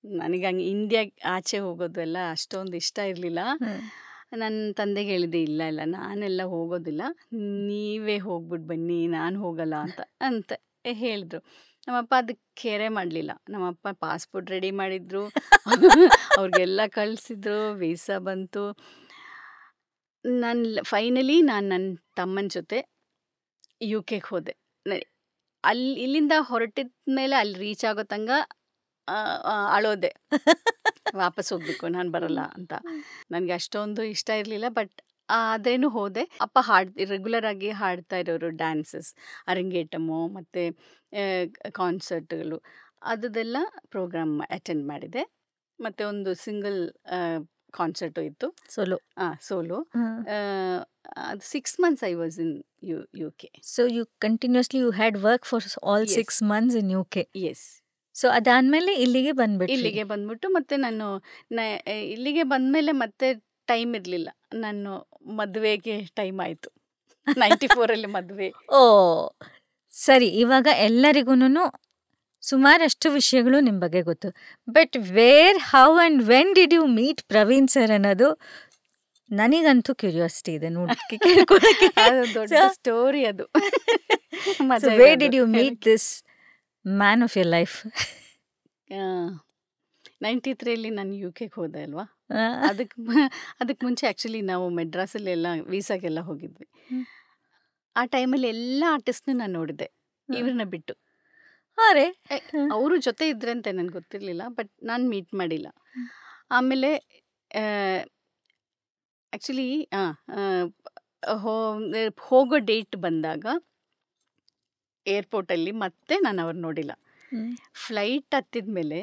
ನನಗೆ ಹಂಗೆ ಇಂಡಿಯಾ ಆಚೆ ಹೋಗೋದು ಎಲ್ಲ ಅಷ್ಟೊಂದು ಇಷ್ಟ ಇರಲಿಲ್ಲ. ನನ್ನ ತಂದೆಗೆ ಹೇಳಿದೆ, ಇಲ್ಲ ಇಲ್ಲ ನಾನೆಲ್ಲ ಹೋಗೋದಿಲ್ಲ, ನೀವೇ ಹೋಗ್ಬಿಟ್ಟು ಬನ್ನಿ, ನಾನು ಹೋಗಲ್ಲ ಅಂತ ಹೇಳಿದ್ರು. ನಮ್ಮಪ್ಪ ಅದಕ್ಕೆ ಕೇರೆ ಮಾಡಲಿಲ್ಲ. ನಮ್ಮಪ್ಪ ಪಾಸ್ಪೋರ್ಟ್ ರೆಡಿ ಮಾಡಿದ್ರು, ಅವ್ರಿಗೆಲ್ಲ ಕಳಿಸಿದ್ರು, ವೀಸಾ ಬಂತು. ಫೈನಲಿ ನಾನು ನನ್ನ ತಮ್ಮನ ಜೊತೆ ಯು ಕೆಗೆ ಹೋದೆ. ಇಲ್ಲಿಂದ ಹೊರಟಿದ ಮೇಲೆ ಅಲ್ಲಿ ರೀಚ್ ಆಗೋ ತನಕ ಅಳೋದೆ, ವಾಪಸ್ ಹೋಗ್ಬೇಕು, ನಾನು ಬರಲ್ಲ ಅಂತ. ನನಗೆ ಅಷ್ಟೊಂದು ಇಷ್ಟ ಇರಲಿಲ್ಲ, ಬಟ್ ಆದ್ರೇನು ಹೋದೆ. ಅಪ್ಪ ರೆಗ್ಯುಲರ್ ಆಗಿ ಹಾಡ್ತಾ ಇರೋರು ಡ್ಯಾನ್ಸಸ್, ಅರಂಗೇಟಮು ಮತ್ತು ಕಾನ್ಸರ್ಟ್ಗಳು, ಅದೆಲ್ಲ ಪ್ರೋಗ್ರಾಮ್ ಅಟೆಂಡ್ ಮಾಡಿದೆ. ಮತ್ತು ಒಂದು ಸಿಂಗಲ್ ಕಾನ್ಸರ್ಟು ಇತ್ತು, ಸೋಲೋ. ಸೋಲೋ. ಅದು 6 months I was in U K. So you continuously you had work for all 6 months in U K. Yes. So ಅದಾದ್ಮೇಲೆ ಇಲ್ಲಿಗೆ ಬಂದ್ಬಿಟ್ಟು ಇಲ್ಲಿಗೆ ಬಂದ್ಬಿಟ್ಟು ಮತ್ತೆ ನಾನು ಇಲ್ಲಿಗೆ ಬಂದಮೇಲೆ ಮತ್ತೆ ಟೈಮ್ ಇರಲಿಲ್ಲ. ನಾನು ಮದುವೆಗೆ ಟೈಮ್ ಆಯಿತು. 94 ಮದುವೆ. ಓ ಸರಿ, ಇವಾಗ ಎಲ್ಲರಿಗೂ ಸುಮಾರಷ್ಟು ವಿಷಯಗಳು ನಿಮ್ಮ ಬಗ್ಗೆ ಗೊತ್ತು. But where, how and when did you meet Praveen sir ಅನ್ನೋದು ನನಗಂತೂ ಕ್ಯೂರಿಯಾಸಿಟಿ ಇದೆ ನೋಡಕ್ಕೆ, ಕೇಳ್ಕೊಳಕ್ಕೆ. ದೊಡ್ಡ ಸ್ಟೋರಿ ಅದು. Where did you meet this man of your life? 93 ನಾನು ಯು ಕೆಗೆ ಹೋದೆ ಅಲ್ವಾ. ಅದಕ್ಕೆ ಮುಂಚೆ ಆ್ಯಕ್ಚುಲಿ ನಾವು ಮೆಡ್ರಾಸಲ್ಲೆಲ್ಲ ವೀಸಾಗೆಲ್ಲ ಹೋಗಿದ್ವಿ. ಆ ಟೈಮಲ್ಲಿ ಎಲ್ಲ ಆರ್ಟಿಸ್ಟ್ನು ನಾನು ನೋಡಿದೆ, ಇವ್ರನ್ನ ಬಿಟ್ಟು. ಅರೆ, ಅವರು ಜೊತೆ ಇದ್ರಂತೆ ನನಗೆ ಗೊತ್ತಿರಲಿಲ್ಲ, ಬಟ್ ನಾನು ಮೀಟ್ ಮಾಡಿಲ್ಲ. ಆಮೇಲೆ ಆ್ಯಕ್ಚುಲಿ ಹೋಗೋ ಡೇಟ್ ಬಂದಾಗ ಏರ್ಪೋರ್ಟಲ್ಲಿ ಮತ್ತೆ ನಾನು ಅವ್ರು ನೋಡಿಲ್ಲ. ಫ್ಲೈಟ್ ಹತ್ತಿದ ಮೇಲೆ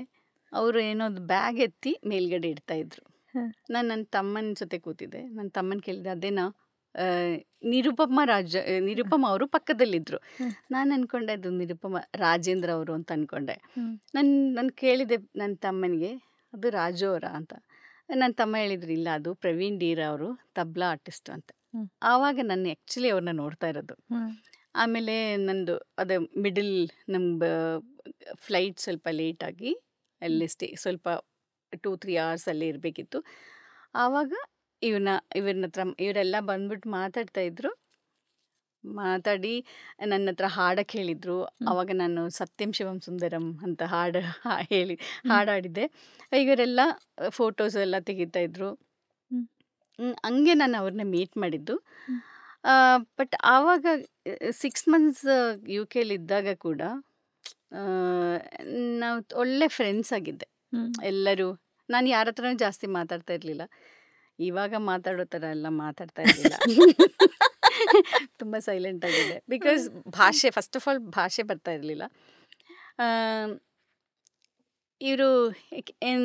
ಅವರು ಏನೋ ಬ್ಯಾಗ್ ಎತ್ತಿ ಮೇಲ್ಗಡೆ ಇಡ್ತಾಯಿದ್ರು. ನಾನು ನನ್ನ ತಮ್ಮನ ಜೊತೆ ಕೂತಿದ್ದೆ. ನನ್ನ ತಮ್ಮನ ಕೇಳಿದೆ, ಅದೇನಾ ನಿರುಪಮ ಅವರು ಪಕ್ಕದಲ್ಲಿದ್ದರು. ನಾನು ಅಂದ್ಕೊಂಡೆ ಅದು ನಿರುಪಮ ರಾಜೇಂದ್ರ ಅವರು ಅಂತ ಅಂದ್ಕೊಂಡೆ. ನಾನು ಕೇಳಿದೆ ನನ್ನ ತಮ್ಮನಿಗೆ, ಅದು ರಾಜು ಅವರ ಅಂತ. ನನ್ನ ತಮ್ಮ ಹೇಳಿದ್ರು, ಇಲ್ಲ ಅದು ಪ್ರವೀಣ್ ಡೀರ ಅವರು ತಬ್ಲಾ ಆರ್ಟಿಸ್ಟು ಅಂತ. ಆವಾಗ ನಾನು ಆ್ಯಕ್ಚುಲಿ ಅವ್ರನ್ನ ನೋಡ್ತಾ ಇರೋದು. ಆಮೇಲೆ ನಂದು ಅದೇ ಮಿಡಲ್ ನಮ್ಮ ಫ್ಲೈಟ್ ಸ್ವಲ್ಪ ಲೇಟಾಗಿ ಅಲ್ಲಿ ಸ್ವಲ್ಪ 2-3 hours ಅಲ್ಲೇ ಇರಬೇಕಿತ್ತು. ಆವಾಗ ಇವ್ರನ್ನ ಹತ್ರ ಇವರೆಲ್ಲ ಬಂದ್ಬಿಟ್ಟು ಮಾತಾಡ್ತಾಯಿದ್ರು. ಮಾತಾಡಿ ನನ್ನ ಹತ್ರ ಹಾಡಕ್ಕೆ ಹೇಳಿದರು. ಆವಾಗ ನಾನು ಸತ್ಯಂ ಶಿವಂ ಸುಂದರಂ ಅಂತ ಹಾಡಾಡಿದ್ದೆ. ಇವರೆಲ್ಲ ಫೋಟೋಸ್ ಎಲ್ಲ ತೆಗಿತಾಯಿದ್ರು. ಹಂಗೆ ನಾನು ಅವ್ರನ್ನ ಮೀಟ್ ಮಾಡಿದ್ದು. ಬಟ್ ಆವಾಗ 6 months ಯು ಕೆಲಿದ್ದಾಗ ಕೂಡ ನಾವು ಒಳ್ಳೆ ಫ್ರೆಂಡ್ಸ್ ಆಗಿದ್ದೆ ಎಲ್ಲರೂ. ನಾನು ಯಾರ ಹತ್ರನೂ ಜಾಸ್ತಿ ಮಾತಾಡ್ತಾ ಇರಲಿಲ್ಲ. ಇವಾಗ ಮಾತಾಡೋ ಥರ ಎಲ್ಲ ಮಾತಾಡ್ತಾ ಇರಲಿಲ್ಲ. ತುಂಬ ಸೈಲೆಂಟ್ ಆಗಿದೆ. ಬಿಕಾಸ್ ಫಸ್ಟ್ ಆಫ್ ಆಲ್ ಭಾಷೆ ಬರ್ತಾ ಇರಲಿಲ್ಲ. ಇವರು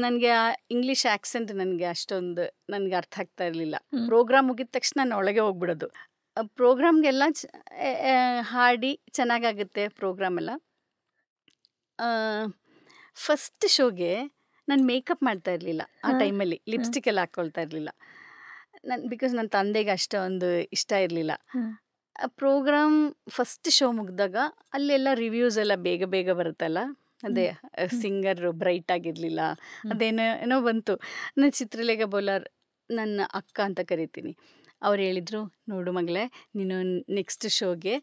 ನನಗೆ ಇಂಗ್ಲೀಷ್ ಆ್ಯಕ್ಸೆಂಟ್ ನನಗೆ ಅಷ್ಟೊಂದು ನನಗೆ ಅರ್ಥ ಆಗ್ತಾ ಇರಲಿಲ್ಲ. ಪ್ರೋಗ್ರಾಮ್ ಮುಗಿದ ತಕ್ಷಣ ನಾನು ಒಳಗೆ ಹೋಗ್ಬಿಡೋದು. ಪ್ರೋಗ್ರಾಮ್ಗೆಲ್ಲ ಹಾಡಿ ಚೆನ್ನಾಗಾಗುತ್ತೆ ಪ್ರೋಗ್ರಾಮೆಲ್ಲ. ಫಸ್ಟ್ ಶೋಗೆ ನಾನು ಮೇಕಪ್ ಮಾಡ್ತಾ ಇರಲಿಲ್ಲ. ಆ ಟೈಮಲ್ಲಿ ಲಿಪ್ಸ್ಟಿಕ್ ಎಲ್ಲ ಹಾಕ್ಕೊಳ್ತಾ ಇರಲಿಲ್ಲ. ಬಿಕಾಸ್ ನನ್ನ ತಂದೆಗೆ ಅಷ್ಟೊಂದು ಇಷ್ಟ ಇರಲಿಲ್ಲ. ಪ್ರೋಗ್ರಾಮ್ ಫಸ್ಟ್ ಶೋ ಮುಗಿದಾಗ ಅಲ್ಲೆಲ್ಲ ರಿವ್ಯೂಸ್ ಎಲ್ಲ ಬೇಗ ಬೇಗ ಬರುತ್ತಲ್ಲ, ಅದೇ ಸಿಂಗರ್ ಬ್ರೈಟ್ ಆಗಿರಲಿಲ್ಲ, ಅದೇನೋ ಬಂತು. ನಾನು ಚಿತ್ರಲೇಖ ಬೋಲಾರ್ ನನ್ನ ಅಕ್ಕ ಅಂತ ಕರಿತೀನಿ. ಅವ್ರು ಹೇಳಿದರು, ನೋಡು ಮಗಳೇ, ನೀನು ನೆಕ್ಸ್ಟ್ ಶೋಗೆ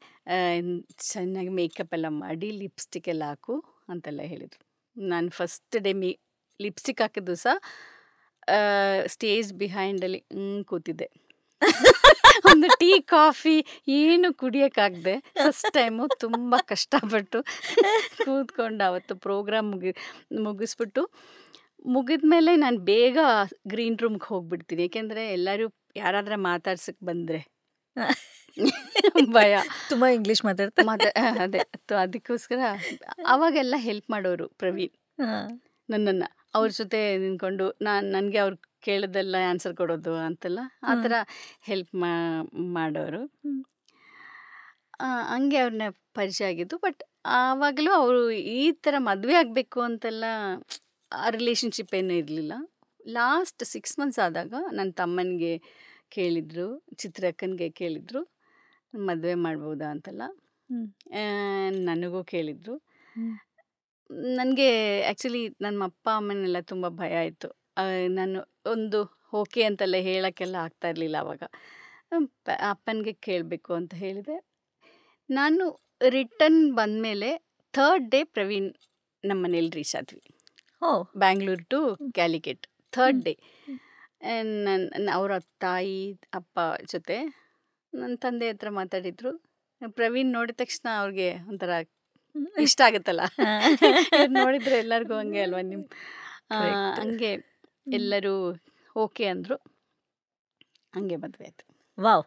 ಚೆನ್ನಾಗಿ ಮೇಕಪ್ ಎಲ್ಲ ಮಾಡಿ ಲಿಪ್ಸ್ಟಿಕ್ ಎಲ್ಲ ಹಾಕು ಅಂತೆಲ್ಲ ಹೇಳಿದರು. ನಾನು ಫಸ್ಟ್ ಡೇ ಲಿಪ್ಸ್ಟಿಕ್ ಹಾಕಿದ ದಿವಸ ಸ್ಟೇಜ್ ಬಿಹೈಂಡಲ್ಲಿ ಕೂತಿದ್ದೆ. ಒಂದು ಟೀ ಕಾಫಿ ಏನು ಕುಡಿಯೋಕ್ಕಾಗದೆ ಫಸ್ಟ್ ಟೈಮು ತುಂಬ ಕಷ್ಟಪಟ್ಟು ಕೂತ್ಕೊಂಡು ಅವತ್ತು ಪ್ರೋಗ್ರಾಮ್ ಮುಗಿಸ್ಬಿಟ್ಟು ಮುಗಿದ್ಮೇಲೆ ನಾನು ಬೇಗ ಗ್ರೀನ್ ರೂಮ್ಗೆ ಹೋಗ್ಬಿಡ್ತೀನಿ. ಏಕೆಂದರೆ ಎಲ್ಲರೂ ಯಾರಾದರೂ ಮಾತಾಡ್ಸಕ್ಕೆ ಬಂದರೆ ಭಯ. ತುಂಬ ಇಂಗ್ಲೀಷ್ ಅದೇ ಅದಕ್ಕೋಸ್ಕರ ಅವಾಗೆಲ್ಲ ಹೆಲ್ಪ್ ಮಾಡೋರು ಪ್ರವೀಣ್ ನನ್ನನ್ನು. ಅವ್ರ ಜೊತೆ ನಿಂತ್ಕೊಂಡು ನನಗೆ ಅವ್ರು ಕೇಳಿದೆಲ್ಲ ಆನ್ಸರ್ ಕೊಡೋದು ಅಂತೆಲ್ಲ ಆ ಥರ ಹೆಲ್ಪ್ ಮಾಡೋರು. ಹಂಗೆ ಅವ್ರನ್ನ ಪರಿಚಯ ಆಗಿದ್ದು. ಬಟ್ ಆವಾಗಲೂ ಅವರು ಈ ಥರ ಮದುವೆ ಆಗಬೇಕು ಅಂತೆಲ್ಲ ಆ ರಿಲೇಷನ್ಶಿಪ್ ಏನೂ ಇರಲಿಲ್ಲ. ಲಾಸ್ಟ್ 6 ಮಂತ್ಸ್ ಆದಾಗ ನನ್ನ ತಮ್ಮನಿಗೆ ಕೇಳಿದರು, ಚಿತ್ರಕ್ಕನಿಗೆ ಕೇಳಿದರು, ಮದುವೆ ಮಾಡ್ಬೋದಾ ಅಂತೆಲ್ಲ. ನನಗೂ ಕೇಳಿದರು. ನನಗೆ ಆ್ಯಕ್ಚುಲಿ ನಮ್ಮ ಅಪ್ಪ ಅಮ್ಮನೆಲ್ಲ ತುಂಬ ಭಯ ಆಯಿತು. ನಾನು ಒಂದು ಓಕೆ ಅಂತೆಲ್ಲ ಹೇಳೋಕ್ಕೆಲ್ಲ ಆಗ್ತಾ ಇರಲಿಲ್ಲ ಆವಾಗ. ಅಪ್ಪನಿಗೆ ಕೇಳಬೇಕು ಅಂತ ಹೇಳಿದೆ. ನಾನು ರಿಟರ್ನ್ ಬಂದಮೇಲೆ 3rd ಡೇ ಪ್ರವೀಣ್ ನಮ್ಮ ಮನೇಲಿ ರೀಚ್ ಆದ್ವಿ. Bangalore to Calicut 3rd day. ಅವರ ತಾಯಿ ಅಪ್ಪ ಜೊತೆ ನನ್ನ ತಂದೆ ಹತ್ರ ಮಾತಾಡಿದ್ರು. ಪ್ರವೀಣ್ ನೋಡಿದ ತಕ್ಷಣ ಅವ್ರಿಗೆ ಒಂಥರ ಇಷ್ಟ ಆಗುತ್ತಲ್ಲ, ನೋಡಿದ್ರೆ ಎಲ್ಲರಿಗೂ ಹಂಗೆ ಅಲ್ವಾ ಹಂಗೆ ಎಲ್ಲರೂ ಓಕೆ ಅಂದರು. ಹಂಗೆ ಮದುವೆ ಆಯಿತು. Wow,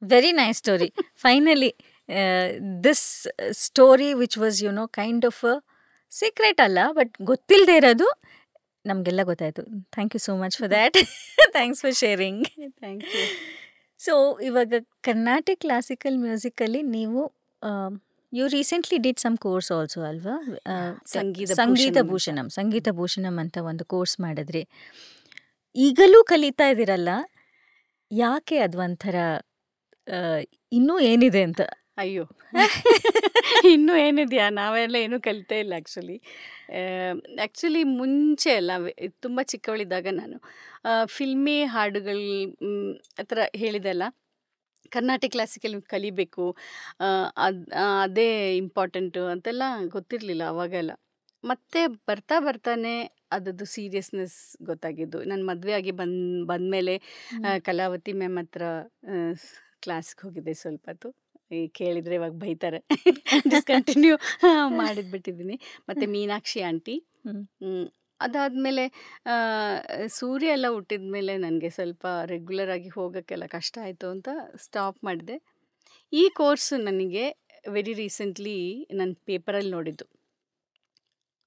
very nice story. Finally this story which was kind of secret ಅಲ್ಲ, ಬಟ್ ಗೊತ್ತಿಲ್ಲದೆ ಇರೋದು ನಮಗೆಲ್ಲ ಗೊತ್ತಾಯಿತು. Thank you so much for that. Thanks for sharing. Thank you. So ಇವಾಗ ಕರ್ನಾಟಿಕ್ ಕ್ಲಾಸಿಕಲ್ ಮ್ಯೂಸಿಕಲ್ಲಿ ನೀವು you recently did some course also ಅಲ್ವಾ? ಸಂಗೀತ ಭೂಷಣಂ ಅಂತ ಒಂದು ಕೋರ್ಸ್ ಮಾಡಿದ್ರಿ. ಈಗಲೂ ಕಲಿತಾ ಇದ್ದೀರಲ್ಲ, ಯಾಕೆ ಅದು ಒಂಥರ ಇನ್ನೂ ಏನಿದೆ ಅಂತ? ಅಯ್ಯೋ, ಇನ್ನೂ ಏನಿದೆಯಾ? ನಾವೆಲ್ಲ ಏನೂ ಕಲಿತೇ ಇಲ್ಲ ಆ್ಯಕ್ಚುಲಿ ಮುಂಚೆ ಎಲ್ಲ ತುಂಬ ಚಿಕ್ಕವಳಿದ್ದಾಗ ನಾನು ಫಿಲ್ಮಿ ಹಾಡುಗಳು ಆ ಥರ ಹೇಳಿದೆಲ್ಲ, ಕರ್ನಾಟಕ ಕ್ಲಾಸಿಕಲ್ ಕಲಿಬೇಕು, ಅದೇ ಇಂಪಾರ್ಟೆಂಟು ಅಂತೆಲ್ಲ ಗೊತ್ತಿರಲಿಲ್ಲ ಅವಾಗೆಲ್ಲ. ಮತ್ತೆ ಬರ್ತಾನೆ ಅದರದ್ದು ಸೀರಿಯಸ್ನೆಸ್ ಗೊತ್ತಾಗಿದ್ದು ನನ್ನ ಮದುವೆ ಆಗಿ ಬಂದಮೇಲೆ. ಕಲಾವತಿ ಮ್ಯಾಮ್ ಹತ್ರ ಕ್ಲಾಸ್ಗೆ ಹೋಗಿದ್ದೆ ಸ್ವಲ್ಪ ಹೊತ್ತು. ಕೇಳಿದರೆ ಇವಾಗ ಬೈತಾರೆ, ಡಿಸ್ಕಂಟಿನ್ಯೂ ಮಾಡಿದ್ಬಿಟ್ಟಿದ್ದೀನಿ. ಮತ್ತು ಮೀನಾಕ್ಷಿ ಆಂಟಿ. ಅದಾದಮೇಲೆ ಸೂರ್ಯ ಎಲ್ಲ ಹುಟ್ಟಿದ ಮೇಲೆ ನನಗೆ ಸ್ವಲ್ಪ ರೆಗ್ಯುಲರ್ ಆಗಿ ಹೋಗೋಕ್ಕೆಲ್ಲ ಕಷ್ಟ ಆಯಿತು ಅಂತ ಸ್ಟಾಪ್ ಮಾಡಿದೆ. ಈ ಕೋರ್ಸು ನನಗೆ ವೆರಿ ರೀಸೆಂಟ್ಲಿ ನನ್ನ ಪೇಪರಲ್ಲಿ ನೋಡಿದ್ದು.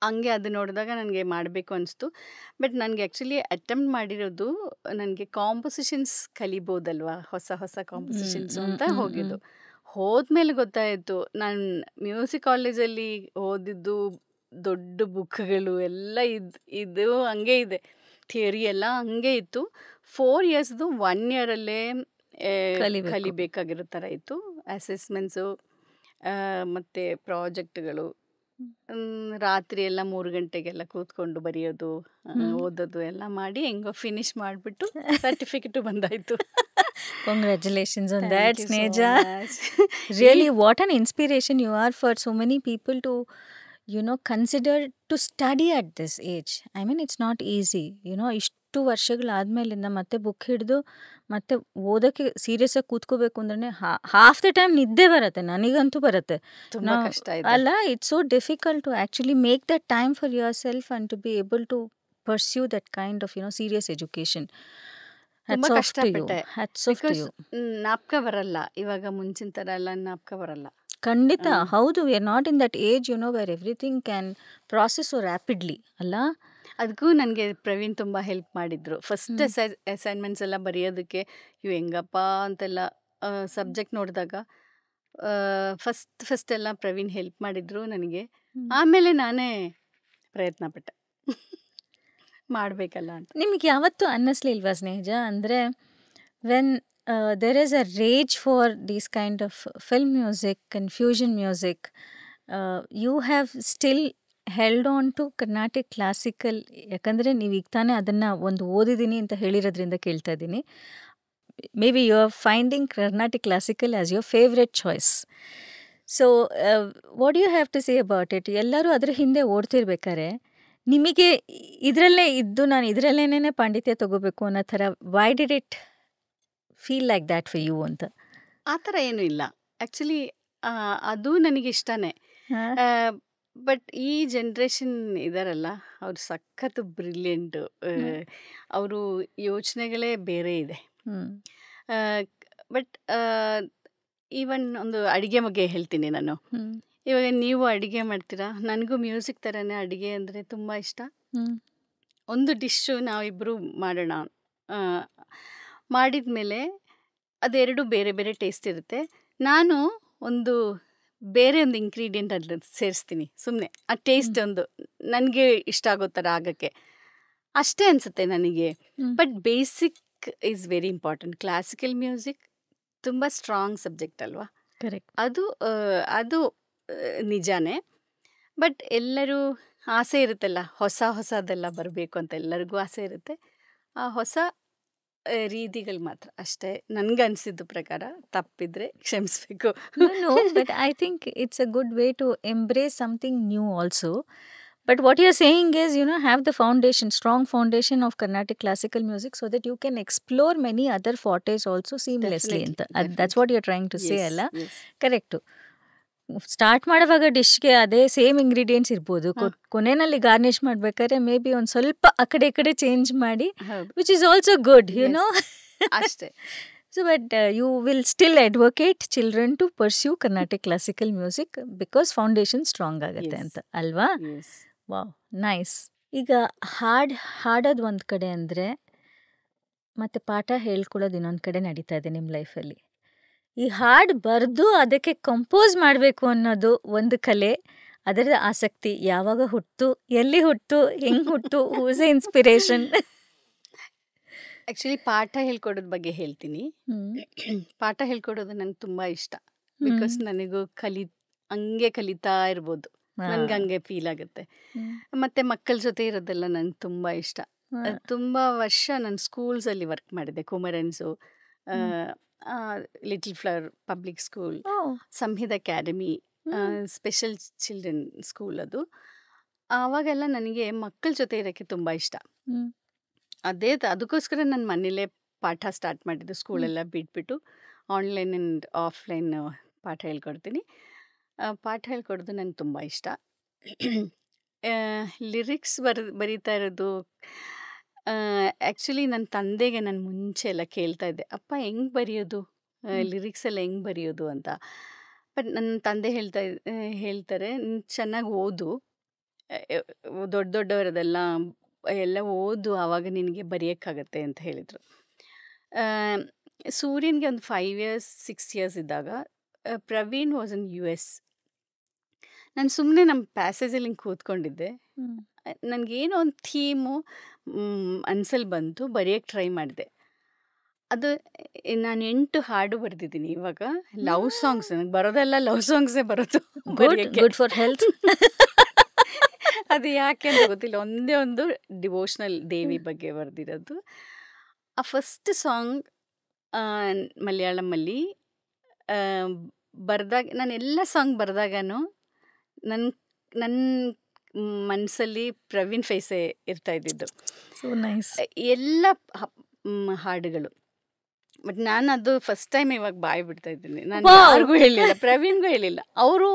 ಹಂಗೆ ಅದು ನೋಡಿದಾಗ ನನಗೆ ಮಾಡಬೇಕು ಅನಿಸ್ತು. ಬಟ್ ನನಗೆ ಆ್ಯಕ್ಚುಲಿ ಅಟೆಂಪ್ಟ್ ಮಾಡಿರೋದು ನನಗೆ ಕಾಂಪೊಸಿಷನ್ಸ್ ಕಲಿಬೋದಲ್ವಾ, ಹೊಸ ಕಾಂಪೊಸಿಷನ್ಸು ಅಂತ ಹೋಗಿದ್ದು. ಹೋದ್ಮೇಲೆ ಗೊತ್ತಾಯಿತು, ನಾನು ಮ್ಯೂಸಿಕ್ ಕಾಲೇಜಲ್ಲಿ ಓದಿದ್ದು ದೊಡ್ಡ ಬುಕ್ಗಳು ಎಲ್ಲ ಇದು ಹಂಗೆ ಇದೆ, ಥಿಯರಿ ಎಲ್ಲ ಹಂಗೆ ಇತ್ತು. 4 ಇಯರ್ಸ್ದು 1 ಇಯರಲ್ಲೇ ಕಲಿಬೇಕಾಗಿರೋ ಥರ ಇತ್ತು. ಅಸೆಸ್ಮೆಂಟ್ಸು ಮತ್ತು ಪ್ರಾಜೆಕ್ಟ್ಗಳು. ರಾತ್ರಿ ಎಲ್ಲ 3 ಗಂಟೆಗೆಲ್ಲ ಕೂತ್ಕೊಂಡು ಬರೆಯೋದು, ಓದೋದು ಎಲ್ಲ ಮಾಡಿ ಹೆಂಗೋ ಫಿನಿಶ್ ಮಾಡಿಬಿಟ್ಟು certificate ಬಂದಾಯಿತು. Congratulations on that, Sneja. Really, what an inspiration you are for so many people to consider to study at this age. I mean, it's not easy. ಇಷ್ಟು ವರ್ಷಗಳಾದ್ಮೇಲಿಂದ ಮತ್ತೆ ಬುಕ್ ಹಿಡಿದು ಮತ್ತೆ ಓದೋಕ್ಕೆ ಸೀರಿಯಸ್ ಆಗಿ ಕೂತ್ಕೋಬೇಕು ಅಂದ್ರೆ ಹಾಫ್ ದ ಟೈಮ್ ನಿದ್ದೆ ಬರುತ್ತೆ. ನನಗಂತೂ ಬರುತ್ತೆ ಅಲ್ಲ. It's so difficult to actually make that time for yourself and to be able to pursue that kind of serious education. ನಾಪ್ಕ ಬರಲ್ಲ ಇವಾಗ, ಮುಂಚಿನ ಥರ ಎಲ್ಲ ನಾಪ್ಕ ಬರಲ್ಲ. ಖಂಡಿತ ಹೌದು. We are not in that age where everything can process so rapidly ಅಲ್ಲ. ಅದಕ್ಕೂ ನನಗೆ ಪ್ರವೀಣ್ ತುಂಬ ಹೆಲ್ಪ್ ಮಾಡಿದ್ರು. ಫಸ್ಟ್ ಅಸೈನ್ಮೆಂಟ್ಸ್ ಎಲ್ಲ ಬರೆಯೋದಕ್ಕೆ ಇವು ಹೆಂಗಪ್ಪ ಅಂತೆಲ್ಲ ಸಬ್ಜೆಕ್ಟ್ ನೋಡಿದಾಗ ಫಸ್ಟ್ ಎಲ್ಲ ಪ್ರವೀಣ್ ಹೆಲ್ಪ್ ಮಾಡಿದ್ರು ನನಗೆ. ಆಮೇಲೆ ನಾನೇ ಪ್ರಯತ್ನ ಪಟ್ಟೆ ಮಾಡಬೇಕಲ್ಲ ಅಂತ. ನಿಮಗೆ ಯಾವತ್ತೂ ಅನ್ನಿಸ್ಲಿಲ್ವಾ ಸ್ನೇಹಜ, ಅಂದರೆ when there is a rage for these kind of film music and fusion music, you have still held on to Carnatic classical? ಯಾಕಂದರೆ ನೀವು ಈಗ ತಾನೇ ಅದನ್ನು ಒಂದು ಓದಿದ್ದೀನಿ ಅಂತ ಹೇಳಿರೋದ್ರಿಂದ ಕೇಳ್ತಾ ಇದ್ದೀನಿ. Maybe you are finding Carnatic classical as your favorite choice. So what you have to say about it? ಎಲ್ಲರೂ ಅದ್ರ ಹಿಂದೆ ಓಡ್ತಿರ್ಬೇಕಾರೆ ನಿಮಗೆ ಇದರಲ್ಲೇ ಇದ್ದು ನಾನು ಇದರಲ್ಲೇನೇ ಪಾಂಡಿತ್ಯ ತಗೋಬೇಕು ಅನ್ನೋ ಥರ why did it feel like that for you ಅಂತ? ಆ ಥರ ಏನೂ ಇಲ್ಲ ಆ್ಯಕ್ಚುಲಿ. ಅದು ನನಗೆ ಇಷ್ಟನೇ. ಬಟ್ ಈ ಜನ್ರೇಷನ್ ಇದಾರಲ್ಲ, ಅವ್ರು ಸಖತ್ತು ಬ್ರಿಲಿಯಂಟು. ಅವರು ಯೋಚನೆಗಳೇ ಬೇರೆ ಇದೆ. ಬಟ್ ಈವನ್ ಒಂದು ಅಡುಗೆ ಬಗ್ಗೆ ಹೇಳ್ತೀನಿ ನಾನು. ಇವಾಗ ನೀವು ಅಡುಗೆ ಮಾಡ್ತೀರಾ, ನನಗೂ ಮ್ಯೂಸಿಕ್ ಥರನೇ ಅಡುಗೆ ಅಂದರೆ ತುಂಬ ಇಷ್ಟ. ಒಂದು ಡಿಶ್ಶು ನಾವಿಬ್ಬರು ಮಾಡೋಣ. ಮಾಡಿದ ಮೇಲೆ ಅದೆರಡು ಬೇರೆ ಬೇರೆ ಟೇಸ್ಟ್ ಇರುತ್ತೆ. ನಾನು ಒಂದು ಬೇರೆ ಒಂದು ಇಂಗ್ರೀಡಿಯೆಂಟ್ ಅದ್ರ ಸೇರಿಸ್ತೀನಿ ಸುಮ್ಮನೆ, ಆ ಟೇಸ್ಟ್ ಒಂದು ನನಗೆ ಇಷ್ಟ ಆಗೋ ಥರ ಆಗೋಕ್ಕೆ ಅಷ್ಟೇ ಅನಿಸುತ್ತೆ ನನಗೆ. But basic is very important. Classical music ತುಂಬ ಸ್ಟ್ರಾಂಗ್ ಸಬ್ಜೆಕ್ಟ್ ಅಲ್ವಾ, ಕರೆಕ್ಟ್. ಅದು ನಿಜಾನೇ. ಬಟ್ ಎಲ್ಲರೂ ಆಸೆ ಇರುತ್ತಲ್ಲ, ಹೊಸದೆಲ್ಲ ಬರಬೇಕು ಅಂತ ಎಲ್ಲರಿಗೂ ಆಸೆ ಇರುತ್ತೆ. ಆ ಹೊಸ ರೀತಿಗಳು ಮಾತ್ರ ಅಷ್ಟೇ ನನಗನ್ಸಿದ್ದು ಪ್ರಕಾರ. ತಪ್ಪಿದ್ರೆ ಕ್ಷಮಿಸ್ಬೇಕು. No, but I think it's a good way to embrace something new also. But what you're saying is, have the strong foundation of Carnatic classical music so that you can explore many other fortes also seamlessly. That's what you're trying to say, ಅಲ್ಲ? Correct. Start ಮಾಡುವಾಗ ಡಿಶ್ಗೆ ಅದೇ same ingredients ಇರ್ಬೋದು, ಕೊನೆಯಲ್ಲಿ garnish ಮಾಡ್ಬೇಕಾದ್ರೆ may be ಒಂದು ಸ್ವಲ್ಪ ಆ ಕಡೆ ಈ ಕಡೆ ಚೇಂಜ್ ಮಾಡಿ, ವಿಚ್ ಈಸ್ ಆಲ್ಸೋ ಗುಡ್, ಅಷ್ಟೇ. So, but you will still advocate children to pursue Carnatic classical music because foundation strong ಆಗುತ್ತೆ ಅಂತ ಅಲ್ವಾ? Wow, nice. ಈಗ ಹಾಡೋದು ಒಂದು ಕಡೆ ಅಂದರೆ ಮತ್ತೆ ಪಾಠ ಹೇಳ್ಕೊಳ್ಳೋದು ಇನ್ನೊಂದು ಕಡೆ ನಡೀತಾ ಇದೆ ನಿಮ್ಮ ಲೈಫಲ್ಲಿ. ಈ ಹಾಡು ಬರೆದು ಅದಕ್ಕೆ ಕಂಪೋಸ್ ಮಾಡಬೇಕು ಅನ್ನೋದು ಒಂದು ಕಲೆ. ಅದರ ಆಸಕ್ತಿ ಯಾವಾಗ ಹುಟ್ಟು, ಎಲ್ಲಿ ಹುಟ್ಟು, ಹೆಂಗೆ ಹುಟ್ಟು, ಹೂಸ್ ಎ ಇನ್ಸ್ಪಿರೇಷನ್? ಆ್ಯಕ್ಚುಲಿ ಪಾಠ ಹೇಳ್ಕೊಡೋದ್ರ ಬಗ್ಗೆ ಹೇಳ್ತೀನಿ. ಪಾಠ ಹೇಳ್ಕೊಡೋದು ನನಗೆ ತುಂಬ ಇಷ್ಟ. ಬಿಕಾಸ್ ನನಗೂ ಹಂಗೆ ಕಲಿತಾ ಇರ್ಬೋದು, ನನಗೆ ಹಂಗೆ ಫೀಲ್ ಆಗುತ್ತೆ. ಮತ್ತು ಮಕ್ಕಳ ಜೊತೆ ಇರೋದೆಲ್ಲ ನನಗೆ ತುಂಬ ಇಷ್ಟ. ತುಂಬ ವರ್ಷ ನಾನು ಸ್ಕೂಲ್ಸಲ್ಲಿ ವರ್ಕ್ ಮಾಡಿದೆ. Kumarans, Little Flower Public School, Samhith Academy, special children school. ಆವಾಗೆಲ್ಲ ನನಗೆ ಮಕ್ಕಳ ಜೊತೆ ಇರೋಕ್ಕೆ ತುಂಬ ಇಷ್ಟ. ಅದಕ್ಕೋಸ್ಕರ ನನ್ನ ಮನೇಲೇ ಪಾಠ ಸ್ಟಾರ್ಟ್ ಮಾಡಿದ್ದು. ಸ್ಕೂಲೆಲ್ಲ ಬಿಟ್ಬಿಟ್ಟು ಆನ್ಲೈನ್ ಆ್ಯಂಡ್ ಆಫ್ಲೈನ್ ಪಾಠ ಹೇಳ್ಕೊಡ್ತೀನಿ. ಪಾಠ ಹೇಳ್ಕೊಡೋದು ನನಗೆ ತುಂಬ ಇಷ್ಟ. ಲಿರಿಕ್ಸ್ ಬರೀತಾ ಇರೋದು ಆ್ಯಕ್ಚುಲಿ ನನ್ನ ತಂದೆಗೆ ನಾನು ಮುಂಚೆ ಎಲ್ಲ ಕೇಳ್ತಾ ಇದ್ದೆ, ಅಪ್ಪ ಹೆಂಗೆ ಬರೆಯೋದು, ಲಿರಿಕ್ಸ್ ಎಲ್ಲ ಹೆಂಗೆ ಬರೆಯೋದು ಅಂತ. ಬಟ್ ನನ್ನ ತಂದೆ ಹೇಳ್ತಾರೆ, ಚೆನ್ನಾಗಿ ಓದು, ದೊಡ್ಡವರದೆಲ್ಲ ಎಲ್ಲ ಓದು, ಆವಾಗ ನಿನಗೆ ಬರೆಯೋಕ್ಕಾಗತ್ತೆ ಅಂತ ಹೇಳಿದರು. ಸೂರ್ಯನಿಗೆ ಒಂದು 5 years 6 years ಇದ್ದಾಗ ಪ್ರವೀಣ್ ವಾಸ್ ಇನ್ US. ನಾನು ಸುಮ್ಮನೆ ನಮ್ಮ ಪ್ಯಾಸೇಜಲ್ಲಿ ಹಿಂಗೆ ಕೂತ್ಕೊಂಡಿದ್ದೆ. ನನಗೇನೋ ಒಂದು ಥೀಮು ಮನ್ಸಲ್ಲಿ ಬಂತು, ಬರೆಯೋಕ್ಕೆ ಟ್ರೈ ಮಾಡಿದೆ. ಅದು ನಾನು 8 ಹಾಡು ಬರೆದಿದ್ದೀನಿ ಇವಾಗ. ಲವ್ ಸಾಂಗ್ಸ್, ನನಗೆ ಬರೋದೆಲ್ಲ ಲವ್ ಸಾಂಗ್ಸೇ ಬರೋದು. Good for health. ಅದು ಯಾಕೆ ಅಂತ ಗೊತ್ತಿಲ್ಲ, ಒಂದೇ ಒಂದು ಡಿವೋಷ್ನಲ್ ದೇವಿ ಬಗ್ಗೆ ಬರೆದಿರೋದು. ಆ ಫಸ್ಟ್ ಸಾಂಗ್ ಮಲಯಾಳಮಲ್ಲಿ ಬರೆದಾಗ, ನಾನು ಎಲ್ಲ ಸಾಂಗ್ ಬರೆದಾಗನೂ ನನ್ನ ಮನಸ್ಸಲ್ಲಿ ಪ್ರವೀಣ್ ಫೇಸೇ ಇರ್ತಾ ಇದ್ದಿದ್ದು. ಸೊ ನೈಸ್ ಎಲ್ಲ ಹಾಡುಗಳು. ಬಟ್ ನಾನು ಅದು ಫಸ್ಟ್ ಟೈಮ್ ಇವಾಗ ಬಾಯಿ ಬಿಡ್ತಾ ಇದ್ದೀನಿ. ನಾನು ಯಾರಿಗೂ ಹೇಳಿಲ್ಲ, ಪ್ರವೀಣ್ಗೂ ಹೇಳಿಲ್ಲ. ಅವರು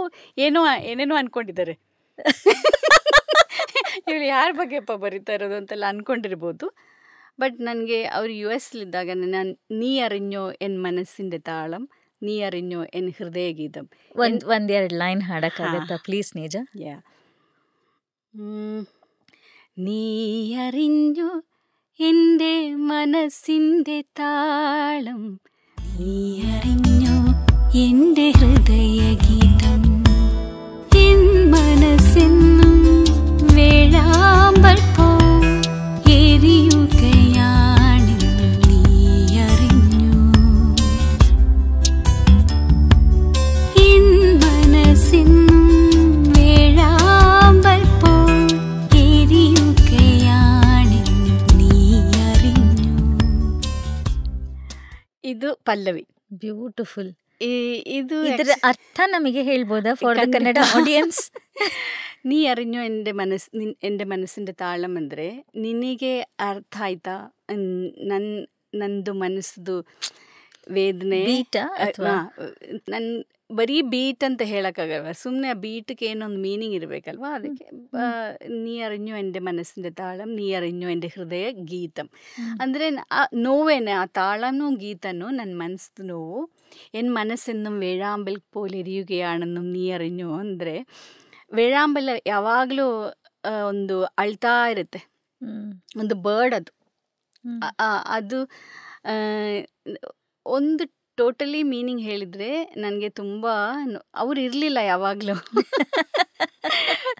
ಏನೇನೋ ಅನ್ಕೊಂಡಿದ್ದಾರೆ, ಇವಳು ಯಾರ ಬಗ್ಗೆಪ್ಪ ಬರೀತಾ ಇರೋದು ಅಂತೆಲ್ಲ ಅನ್ಕೊಂಡಿರ್ಬೋದು. ಬಟ್ ನನಗೆ ಅವ್ರು US ನಾನು ನೀ ಅರಿഞ്ഞോ ಎನ್ ಮನಸ್ಸಿಂದೆ ತಾಳಂ, ನೀ ಅರಿഞ്ഞോ ಎನ್ ಹೃದಯ ಗೀತಂ, ಒಂದೆರಡು ಲೈನ್ ಹಾಡಕ್ಕಾಗತ್ತಾ ಪ್ಲೀಸ್ ನೇಜ? നീ അറിഞ്ഞോ എൻ്റെ മനസ്സിൻ്റെ താളം, നീ അറിഞ്ഞോ എൻ്റെ ഹൃദയഗീതം, എൻ മനസ്സെന്നും വേഴാമ്പൽ പോ എരിയുകയാണ്, നീ അറിഞ്ഞോ എൻ മനസ്സെന്നും ಇದು ಪಲ್ಲವಿ. ಬ್ಯೂಟಿಫುಲ್. ಇದರ ಅರ್ಥ ನಮಗೆ ಹೇಳ್ಬೋದಾ ಫಾರ್ ದ ಕನ್ನಡ ಆಡಿಯನ್ಸ್? ನೀ ಅರಿഞ്ഞോ എൻ്റെ ಮನಸ್ಸಿൻ്റെ ತಾಳಂ ಅಂದರೆ, ನಿನಗೆ ಅರ್ಥ ಆಯ್ತಾ ನಂದು ಮನಸ್ಸದು ವೇದನೆ? ನನ್ನ ಬರೀ ಬೀಟ್ ಅಂತ ಹೇಳೋಕ್ಕಾಗಲ್ವ, ಸುಮ್ಮನೆ ಆ ಬೀಟ್ಗೆ ಏನೊಂದು ಮೀನಿಂಗ್ ಇರಬೇಕಲ್ವ. ಅದಕ್ಕೆ ನೀ ಅರಿഞ്ഞോ എൻ്റെ ಮನಸ್ಸಿൻ്റെ ತಾಳಂ, ನೀ ಅರಿഞ്ഞോ എൻ്റെ ಹೃದಯ ಗೀತಂ ಅಂದರೆ ನೋವೇನೆ, ಆ ತಾಳನೂ ಗೀತನೂ ನನ್ನ ಮನಸ್ಸು ನೋವು. ಎನ್ ಮನಸ್ಸೆന്നും വേഴാമ്പൽ പോലെ എരിയുകയാണെന്നും ನೀ ಅರಿഞ്ഞോ ಅಂದರೆ, വേഴാമ്പൽ ಯಾವಾಗಲೂ ಒಂದು ಅಳ್ತಾ ಇರುತ್ತೆ. ಹ್ಮ್. ಒಂದು ಬರ್ಡ್ ಅದು. ಹ್ಮ್. ಅದು ಆ, ಒಂದು ಟೋಟಲಿ ಮೀನಿಂಗ್ ಹೇಳಿದ್ರೆ ನನಗೆ ತುಂಬ ಅವ್ರು ಇರಲಿಲ್ಲ ಯಾವಾಗಲೂ.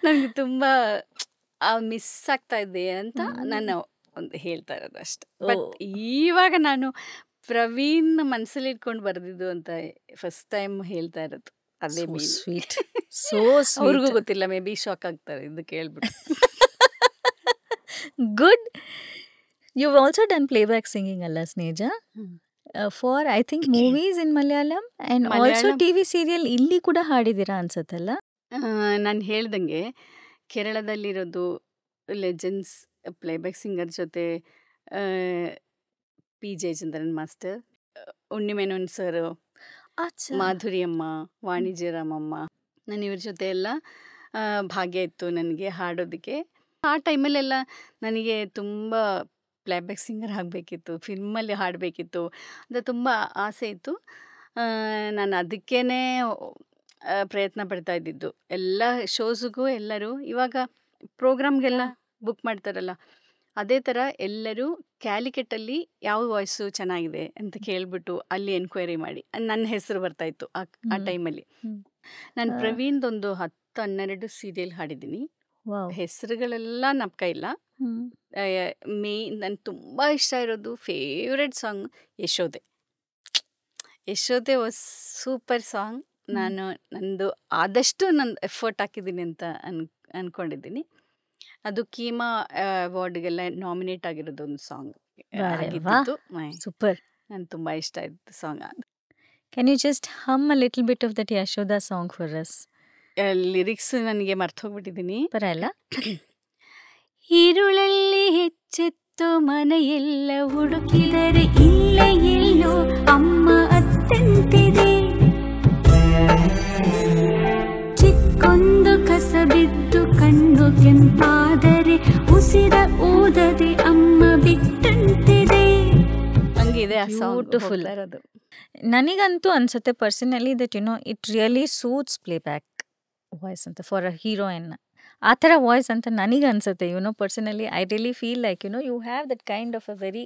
ನನಗೆ ತುಂಬ ಮಿಸ್ ಆಗ್ತಾ ಇದೆ ಅಂತ ನಾನು ಒಂದು ಹೇಳ್ತಾ ಇರೋದು ಅಷ್ಟೆ. ಬಟ್ ಇವಾಗ ನಾನು ಪ್ರವೀಣ್ ಮನಸ್ಸಲ್ಲಿ ಇಟ್ಕೊಂಡು ಬರೆದಿದ್ದು ಅಂತ ಫಸ್ಟ್ ಟೈಮ್ ಹೇಳ್ತಾ ಇರೋದು. ಅದೇ So ಮೀನ್ sweet. So ಅವ್ರಿಗೂ sweet. ಗೊತ್ತಿಲ್ಲ, ಮೇ ಬಿ ಶಾಕ್ ಆಗ್ತಾರೆ ಇದು ಕೇಳ್ಬಿಟ್ಟು. Good. You've also done playback singing, Allah Sneja. For I think movies in Malayalam and also Malayalam TV serial ಇಲ್ಲಿ ಕೂಡ ಹಾಡಿದಿರಾ ಅನ್ಸತ್ತಲ್ಲ? ನಾನು ಹೇಳ್ದಂಗೆ ಕೇರಳದಲ್ಲಿರೋದು ಲೆಜೆಂಡ್ಸ್ ಪ್ಲೇಬ್ಯಾಕ್ ಸಿಂಗರ್ ಜೊತೆ P Jayachandran master, Unni Menon sir, ಅಚ್ಚಾ. ಮಾಧುರಿ ಅಮ್ಮ, ವಾಣಿಜ್ಯರಾಮಮ್ಮ, ನಾನು ಇವ್ರ ಜೊತೆ ಎಲ್ಲ ಭಾಗ್ಯ ಇತ್ತು ನನಗೆ ಹಾಡೋದಕ್ಕೆ. ಆ ಟೈಮಲ್ಲೆಲ್ಲ ನನಗೆ ತುಂಬ ಪ್ಲೇಬ್ಯಾಕ್ ಸಿಂಗರ್ ಆಗಬೇಕಿತ್ತು, ಫಿಲ್ಮಲ್ಲಿ ಹಾಡಬೇಕಿತ್ತು ಅಂತ ತುಂಬ ಆಸೆ ಇತ್ತು. ನಾನು ಅದಕ್ಕೇ ಪ್ರಯತ್ನ ಪಡ್ತಾ ಇದ್ದಿದ್ದು. ಎಲ್ಲ ಶೋಸ್ಗೂ ಎಲ್ಲರೂ ಇವಾಗ ಪ್ರೋಗ್ರಾಮ್ಗೆಲ್ಲ ಬುಕ್ ಮಾಡ್ತಾರಲ್ಲ, ಅದೇ ಥರ ಎಲ್ಲರೂ ಕ್ಯಾಲಿಕೆಟಲ್ಲಿ ಯಾವ ವಾಯ್ಸು ಚೆನ್ನಾಗಿದೆ ಅಂತ ಕೇಳಿಬಿಟ್ಟು ಅಲ್ಲಿ ಎನ್ಕ್ವೈರಿ ಮಾಡಿ ನನ್ನ ಹೆಸರು ಬರ್ತಾಯಿತ್ತು ಆ ಟೈಮಲ್ಲಿ. ನಾನು ಪ್ರವೀಣ್ದೊಂದು 10-12 ಸೀರಿಯಲ್ ಹಾಡಿದ್ದೀನಿ. ವಾವ್. ಹೆಸರುಗಳೆಲ್ಲ ನಮ್ಕ ಇಲ್ಲ. ನನ್ಗೆ ತುಂಬ ಇಷ್ಟ ಇರೋದು favourite song Yashode. Yashode was super song. ನಾನು ನಂದು ಆದಷ್ಟು ನನ್ನ ಎಫರ್ಟ್ ಹಾಕಿದ್ದೀನಿ ಅಂತ ಅನ್ಕೊಂಡಿದ್ದೀನಿ. ಅದು ಕೀಮಾ ಅವಾರ್ಡ್ಗೆಲ್ಲ ನಾಮಿನೇಟ್ ಆಗಿರೋದು ಒಂದು ಸಾಂಗ್ ಆಗಿದ್ದು. ಸೂಪರ್. ನಂಗೆ ತುಂಬ ಇಷ್ಟ ಆಯ್ತು song. Can you just hum a little bit of that Yashoda song for us? Lyrics ನನಗೆ ಮರ್ತೋಗ್ಬಿಟ್ಟಿದ್ದೀನಿ. ಪರಲ್ಲ. ಈರುಳಲ್ಲಿ ಹೆಚ್ಚೆತ್ತು ಮನೆಯೆಲ್ಲ ಹುಡುಕಿದರೆ ಇಲ್ಲ ಎಲ್ಲೋ ಅಮ್ಮ ಅತ್ತಂತಿದೆ. ಚಿಕ್ಕೊಂದು ಕಸ ಬಿದ್ದು ಕಣ್ಣು ಕೆಂಪಾದರೆ ಉಸಿರ ಊದದೆ ಅಮ್ಮ ಬಿಟ್ಟಂತಿದೆ. ಹಂಗಿದೆ ಆ ಸಾಂಗ್. Beautiful. ನನಗಂತೂ ಅನ್ಸುತ್ತೆ personally that you know it really suits playback voice ಅಂತ ಫಾರ್ ಅ ಹೀರೋಯಿನ್. ಆ ಥರ ವಾಯ್ಸ್ ಅಂತ ನನಗೆ ಅನ್ಸುತ್ತೆ. You know personally I really feel like you know you have that kind of a very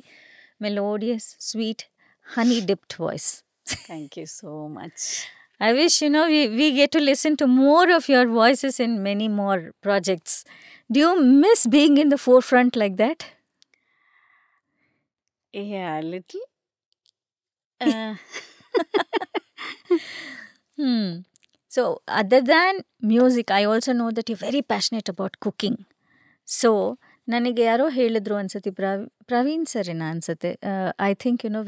melodious sweet honey dipped voice. Thank you so much. I wish you know we get to listen to more of your voices in many more projects. Do you miss being in the forefront like that? Yeah, a little. So other than music, I also know that you're very passionate about cooking. So ನನಗೆ ಯಾರೋ ಹೇಳಿದ್ರು ಅನ್ಸತ್ತೆ, ಪ್ರವೀಣ್ ಸರಿನಾ ಅನ್ಸತ್ತೆ. I think you know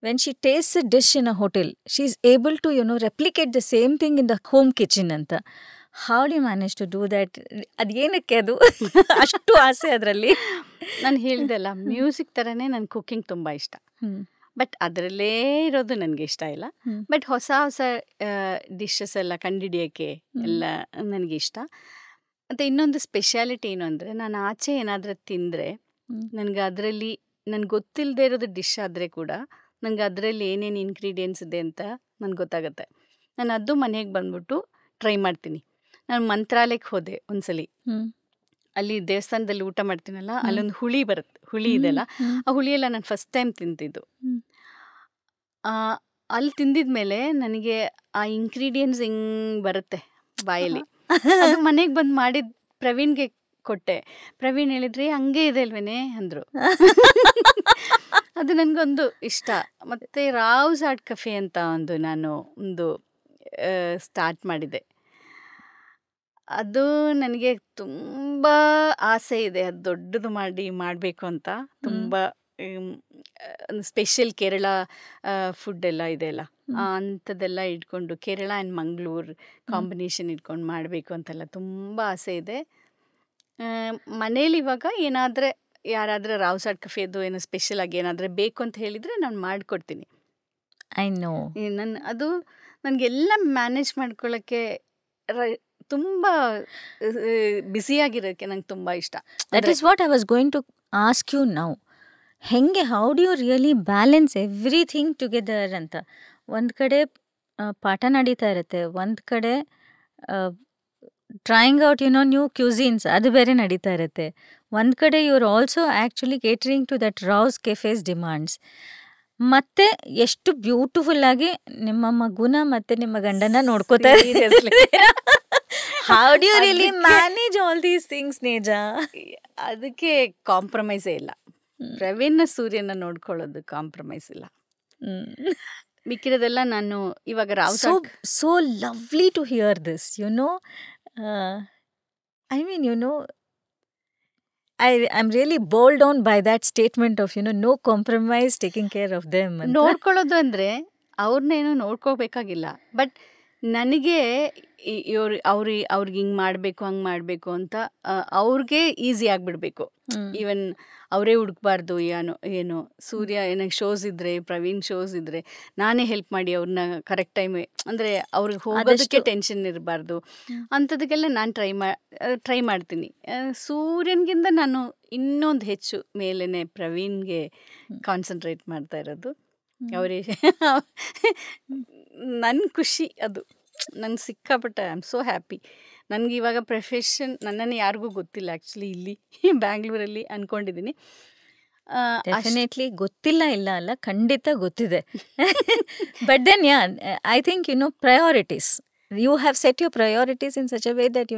when she tastes a dish in a hotel, she's able to you know replicate the same thing in the home kitchen ಅಂತ. How do you manage to do that? ಅದೇನಕ್ಕೆ ಅದು ಅಷ್ಟು ಆಸೆ ಅದರಲ್ಲಿ? ನಾನು ಹೇಳಿದೆಲ್ಲ, music ಥರನೇ ನನ್ನ cooking ತುಂಬ ಇಷ್ಟ. ಬಟ್ ಅದರಲ್ಲೇ ಇರೋದು ನನಗೆ ಇಷ್ಟ ಇಲ್ಲ. ಬಟ್ ಹೊಸ ಹೊಸ ಡಿಶಸ್ ಎಲ್ಲ ಕಂಡುಹಿಡಿಯೋಕ್ಕೆ ಎಲ್ಲ ನನಗೆ ಇಷ್ಟ. ಮತ್ತು ಇನ್ನೊಂದು ಸ್ಪೆಷಾಲಿಟಿ ಏನು ಅಂದರೆ, ನಾನು ಆಚೆ ಏನಾದರೂ ತಿಂದರೆ ನನಗೆ ಅದರಲ್ಲಿ ನನಗೆ ಗೊತ್ತಿಲ್ಲದೆ ಇರೋದು ಡಿಶ್ ಆದರೆ ಕೂಡ ನನಗೆ ಅದರಲ್ಲಿ ಏನೇನು ಇಂಗ್ರೀಡಿಯೆಂಟ್ಸ್ ಇದೆ ಅಂತ ನನಗೆ ಗೊತ್ತಾಗುತ್ತೆ. ನಾನು ಅದು ಮನೆಗೆ ಬಂದ್ಬಿಟ್ಟು ಟ್ರೈ ಮಾಡ್ತೀನಿ. ನಾನು ಮಂತ್ರಾಲಯಕ್ಕೆ ಹೋದೆ ಒಂದ್ಸಲಿ. ಅಲ್ಲಿ ದೇವಸ್ಥಾನದಲ್ಲಿ ಊಟ ಮಾಡ್ತೀನಲ್ಲ, ಅಲ್ಲೊಂದು ಹುಳಿ ಬರುತ್ತೆ, ಹುಳಿ ಇದೆಲ್ಲ, ಆ ಹುಳಿಯೆಲ್ಲ ನಾನು ಫಸ್ಟ್ ಟೈಮ್ ತಿಂತಿದ್ದು. ಅಲ್ಲಿ ತಿಂದಿದ್ಮೇಲೆ ನನಗೆ ಆ ಇಂಗ್ರೀಡಿಯೆಂಟ್ಸ್ ಹಿಂಗೆ ಬರುತ್ತೆ ಬಾಯಲ್ಲಿ. ಅದು ಮನೆಗೆ ಬಂದು ಮಾಡಿದ ಪ್ರವೀಣ್ಗೆ ಕೊಟ್ಟೆ. ಪ್ರವೀಣ್ ಹೇಳಿದ್ರಿ ಹಂಗೆ ಇದೆ ಅಲ್ವೇನೆ ಅಂದರು. ಅದು ನನಗೊಂದು ಇಷ್ಟ. ಮತ್ತು ರಾವ್ಸ್ ಆರ್ಟ್ ಕಫೆ ಅಂತ ನಾನು ಸ್ಟಾರ್ಟ್ ಮಾಡಿದೆ. ಅದು ನನಗೆ ತುಂಬ ಆಸೆ ಇದೆ, ಅದು ದೊಡ್ಡದು ಮಾಡಬೇಕು ಅಂತ. ತುಂಬ ಒಂದು ಸ್ಪೆಷಲ್ ಕೇರಳ ಫುಡ್ ಎಲ್ಲ ಇದೆಯಲ್ಲ, ಅಂಥದ್ದೆಲ್ಲ ಇಟ್ಕೊಂಡು ಕೇರಳ ಆ್ಯಂಡ್ ಮಂಗಳೂರು ಕಾಂಬಿನೇಷನ್ ಇಟ್ಕೊಂಡು ಮಾಡಬೇಕು ಅಂತೆಲ್ಲ ತುಂಬ ಆಸೆ ಇದೆ. ಮನೇಲಿ ಇವಾಗ ಯಾರಾದರೂ ರಾವ್ಸ್ ಆರ್ಟ್ ಕಫೇದು ಏನೋ ಸ್ಪೆಷಲ್ ಆಗಿ ಏನಾದರೂ ಬೇಕು ಅಂತ ಹೇಳಿದರೆ ನಾನು ಮಾಡಿಕೊಡ್ತೀನಿ. I know. ಅದು ನನಗೆಲ್ಲ ಮ್ಯಾನೇಜ್ ಮಾಡ್ಕೊಳ್ಳೋಕ್ಕೆ ತುಂಬ ಬ್ಯುಸಿಯಾಗಿರೋಕ್ಕೆ ನಂಗೆ ತುಂಬ ಇಷ್ಟ. That is what I was going to ask you now. ಹೆಂಗೆ, how do you really balance everything together ಅಂತ? ಒಂದು ಕಡೆ ಪಾಠ ನಡೀತಾ ಇರುತ್ತೆ, ಒಂದು ಕಡೆ ಟ್ರೈಯಿಂಗ್ ಔಟ್ ನ್ಯೂ ಕ್ಯೂಸಿನ್ಸ್ ಅದು ಬೇರೆ ನಡೀತಾ ಇರುತ್ತೆ. ಒಂದು ಕಡೆ you are also actually catering to that rouse cafes demands. ಮತ್ತೆ ಎಷ್ಟು ಬ್ಯೂಟಿಫುಲ್ ಆಗಿ ನಿಮ್ಮ ಮಗುನ ಮತ್ತೆ ನಿಮ್ಮ ಗಂಡನ ನೋಡ್ಕೋತಾ how do you really manage all these things ನೇಜ? ಅದಕ್ಕೆ ಕಾಂಪ್ರಮೈಸೇ ಇಲ್ಲ. ಪ್ರವೀಣ್ ಸೂರ್ಯನ ನೋಡ್ಕೊಳ್ಳೋದು ಕಾಂಪ್ರಮೈಸ್ ಇಲ್ಲ. ಮಿಕ್ಕಿರೋದೆಲ್ಲ ನಾನು ಇವಾಗ Rao so lovely to hear this, I mean, I'm really bowled down by that statement of, no compromise, taking care of them. ನೋಡ್ಕೊಳ್ಳೋದು ಅಂದರೆ ಅವ್ರನ್ನೇನು ನೋಡ್ಕೋಬೇಕಾಗಿಲ್ಲ. ಬಟ್ ನನಗೆ ಅವ್ರಿಗೆ ಹಿಂಗೆ ಮಾಡಬೇಕು ಹಂಗೆ ಮಾಡಬೇಕು ಅಂತ ಅವ್ರಿಗೆ ಈಸಿ ಆಗಿಬಿಡ್ಬೇಕು. ಈವನ್ ಅವರೇ ಹುಡುಕ್ಬಾರ್ದು. ಏನು ಸೂರ್ಯ ಏನಾಗ ಶೋಸ್ ಇದ್ದರೆ, ಪ್ರವೀಣ್ ಶೋಸ್ ಇದ್ದರೆ ನಾನೇ ಹೆಲ್ಪ್ ಮಾಡಿ ಅವ್ರನ್ನ ಕರೆಕ್ಟ್ ಟೈಮ್ ಅಂದರೆ ಅವ್ರಿಗೆ ಹೋಗೋದಕ್ಕೆ ಟೆನ್ಷನ್ ಇರಬಾರ್ದು. ಅಂಥದಕ್ಕೆಲ್ಲ ನಾನು ಟ್ರೈ ಮಾಡ್ತೀನಿ. ಸೂರ್ಯನಿಗಿಂತ ನಾನು ಇನ್ನೊಂದು ಹೆಚ್ಚು ಮೇಲೇ ಪ್ರವೀಣ್ಗೆ ಕಾನ್ಸಂಟ್ರೇಟ್ ಮಾಡ್ತಾ ಇರೋದು. ಅವರೇ ನನ್ನ ಖುಷಿ ಅದು. ನನಗೆ ಸಿಕ್ಕಾಪಟ್ಟೆ ಐ ಆಮ್ ಸೋ ಹ್ಯಾಪಿ. ನನಗೆ ಇವಾಗ ಪ್ರೊಫೆಷನ್ ನನ್ನನ್ನು ಯಾರಿಗೂ ಗೊತ್ತಿಲ್ಲ ಆ್ಯಕ್ಚುಲಿ. ಇಲ್ಲಿ ಬ್ಯಾಂಗ್ಳೂರಲ್ಲಿ ಅಂದ್ಕೊಂಡಿದ್ದೀನಿ. ಡೆಫಿನೆಟ್ಲಿ ಗೊತ್ತಿಲ್ಲ ಇಲ್ಲ ಅಲ್ಲ, ಖಂಡಿತ ಗೊತ್ತಿದೆ. But then I think priorities, you have set your priorities in such a way that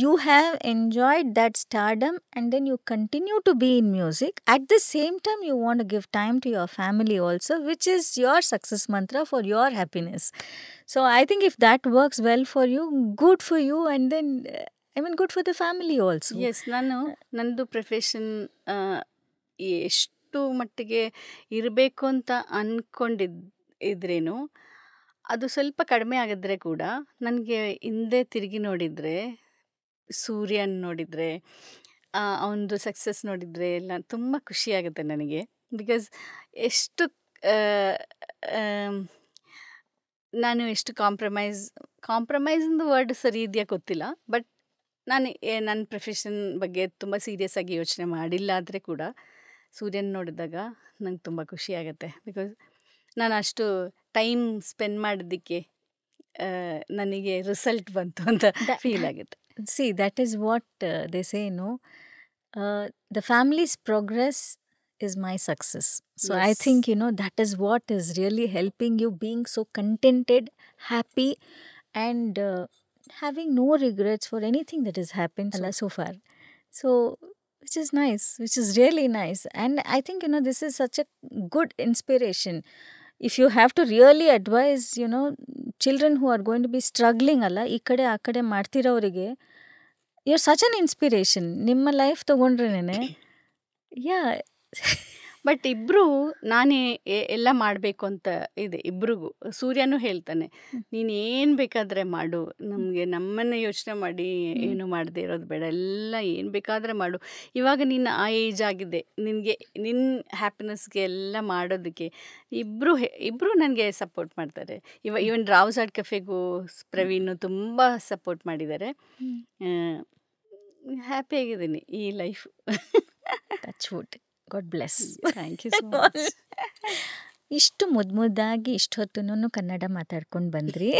you have enjoyed that stardom, and then you continue to be in music. At the same time, you want to give time to your family also, which is your success mantra for your happiness. So I think if that works well for you, good for you, and then good for the family also. Yes, ನಂದು profession ಎಷ್ಟು ಮಟ್ಟಿಗೆ ಇರಬೇಕು ಅಂತ ಅಂದ್ಕೊಂಡಿದ್ರೇನು ಅದು ಸ್ವಲ್ಪ ಕಡಿಮೆ ಆಗಿದ್ರೆ ಕೂಡ ನನಗೆ ಹಿಂದೆ ತಿರುಗಿ ನೋಡಿದರೆ, ಸೂರ್ಯನ್ ನೋಡಿದರೆ, ಅವನದು ಸಕ್ಸಸ್ ನೋಡಿದರೆ ಎಲ್ಲ ತುಂಬ ಖುಷಿಯಾಗುತ್ತೆ ನನಗೆ. ಬಿಕಾಸ್ ಎಷ್ಟು ನಾನು ಎಷ್ಟು ಕಾಂಪ್ರಮೈಸ್ ಅಂದ ವರ್ಡ್ ಸರಿ ಇದೆಯಾ ಗೊತ್ತಿಲ್ಲ. ಬಟ್ ನಾನು ನನ್ನ ಪ್ರೊಫೆಷನ್ ಬಗ್ಗೆ ತುಂಬ ಸೀರಿಯಸ್ ಆಗಿ ಯೋಚನೆ ಮಾಡಿಲ್ಲ ಆದರೆ ಕೂಡ ಸೂರ್ಯನ ನೋಡಿದಾಗ ನಂಗೆ ತುಂಬ ಖುಷಿಯಾಗುತ್ತೆ. ಬಿಕಾಸ್ ನಾನು ಅಷ್ಟು ಟೈಮ್ ಸ್ಪೆಂಡ್ ಮಾಡೋದಕ್ಕೆ ನನಗೆ ರಿಸಲ್ಟ್ ಬಂತು ಅಂತ ಫೀಲ್ ಆಗುತ್ತೆ. See, that is what they say, the family's progress is my success. So yes. I think, that is what is really helping you being so contented, happy, and having no regrets for anything that has happened so far. So, which is nice, which is really nice. And I think, this is such a good inspiration. If you have to really advise, children who are going to be struggling ಅಲ್ಲ, ಈ ಕಡೆ ಆ ಕಡೆ ಮಾಡ್ತಿರೋರಿಗೆ, you are such an inspiration. ನಿಮ್ಮ life ತೊಗೊಂಡ್ರೇನೆ but ಇಬ್ಬರು ನಾನೇ ಎಲ್ಲ ಮಾಡಬೇಕು ಅಂತ ಇದೆ ಇಬ್ರಿಗೂ. ಸೂರ್ಯನೂ ಹೇಳ್ತಾನೆ, ನೀನು ಏನು ಬೇಕಾದರೆ ಮಾಡು, ನಮಗೆ ನಮ್ಮನ್ನೇ ಯೋಚನೆ ಮಾಡಿ ಏನು ಮಾಡದೇ ಇರೋದು ಬೇಡ, ಎಲ್ಲ ಏನು ಬೇಕಾದರೆ ಮಾಡು. ಇವಾಗ ನಿನ್ನ ಆ ಏಜ್ ಆಗಿದೆ, ನಿನಗೆ ನಿನ್ನ ಹ್ಯಾಪಿನೆಸ್ಗೆ ಎಲ್ಲ ಮಾಡೋದಕ್ಕೆ ಇಬ್ಬರು ನನಗೆ ಸಪೋರ್ಟ್ ಮಾಡ್ತಾರೆ. ಈವನ್ ರಾವ್ಸ್ ಆರ್ಟ್ ಕೆಫೆಗೂ ಪ್ರವೀಣ್ ತುಂಬ ಸಪೋರ್ಟ್ ಮಾಡಿದ್ದಾರೆ. ಹ್ಯಾಪಿಯಾಗಿದ್ದೀನಿ ಈ life. Touch wood. God bless. Thank you so much. ಇಷ್ಟು ಮುದ್ದಾಗಿ ಇಷ್ಟೊತ್ತೂ ಕನ್ನಡ ಮಾತಾಡ್ಕೊಂಡು ಬಂದ್ರಿ.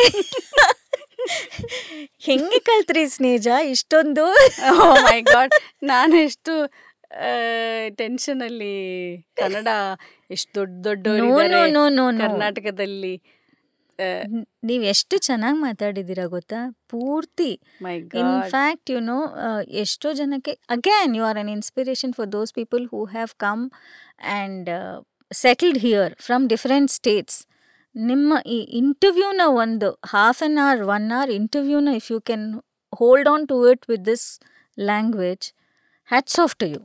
ಹೆಂಗೆ ಕಲ್ತ್ರಿ ಸ್ನೇಜ ಇಷ್ಟೊಂದು? ಓ ಮೈ ಗಾಡ್, ನಾನು ಎಷ್ಟು ಟೆನ್ಷನಲ್ಲಿ ಕನ್ನಡ ಎಷ್ಟು ದೊಡ್ಡ ಕರ್ನಾಟಕದಲ್ಲಿ. ನೀವು ಎಷ್ಟು ಚೆನ್ನಾಗಿ ಮಾತಾಡಿದ್ದೀರಾ ಗೊತ್ತಾ, ಪೂರ್ತಿ. ಇನ್ಫ್ಯಾಕ್ಟ್ ಎಷ್ಟೋ ಜನಕ್ಕೆ again you are an inspiration for those people who have come and settled here from different states. ನಿಮ್ಮ ಈ ಇಂಟರ್ವ್ಯೂನ ಒಂದು ಹಾಫ್ ಆನ್ ಅವರ್ 1 hour ಇಂಟರ್ವ್ಯೂನ if you can hold on to it with this language, hats off to you.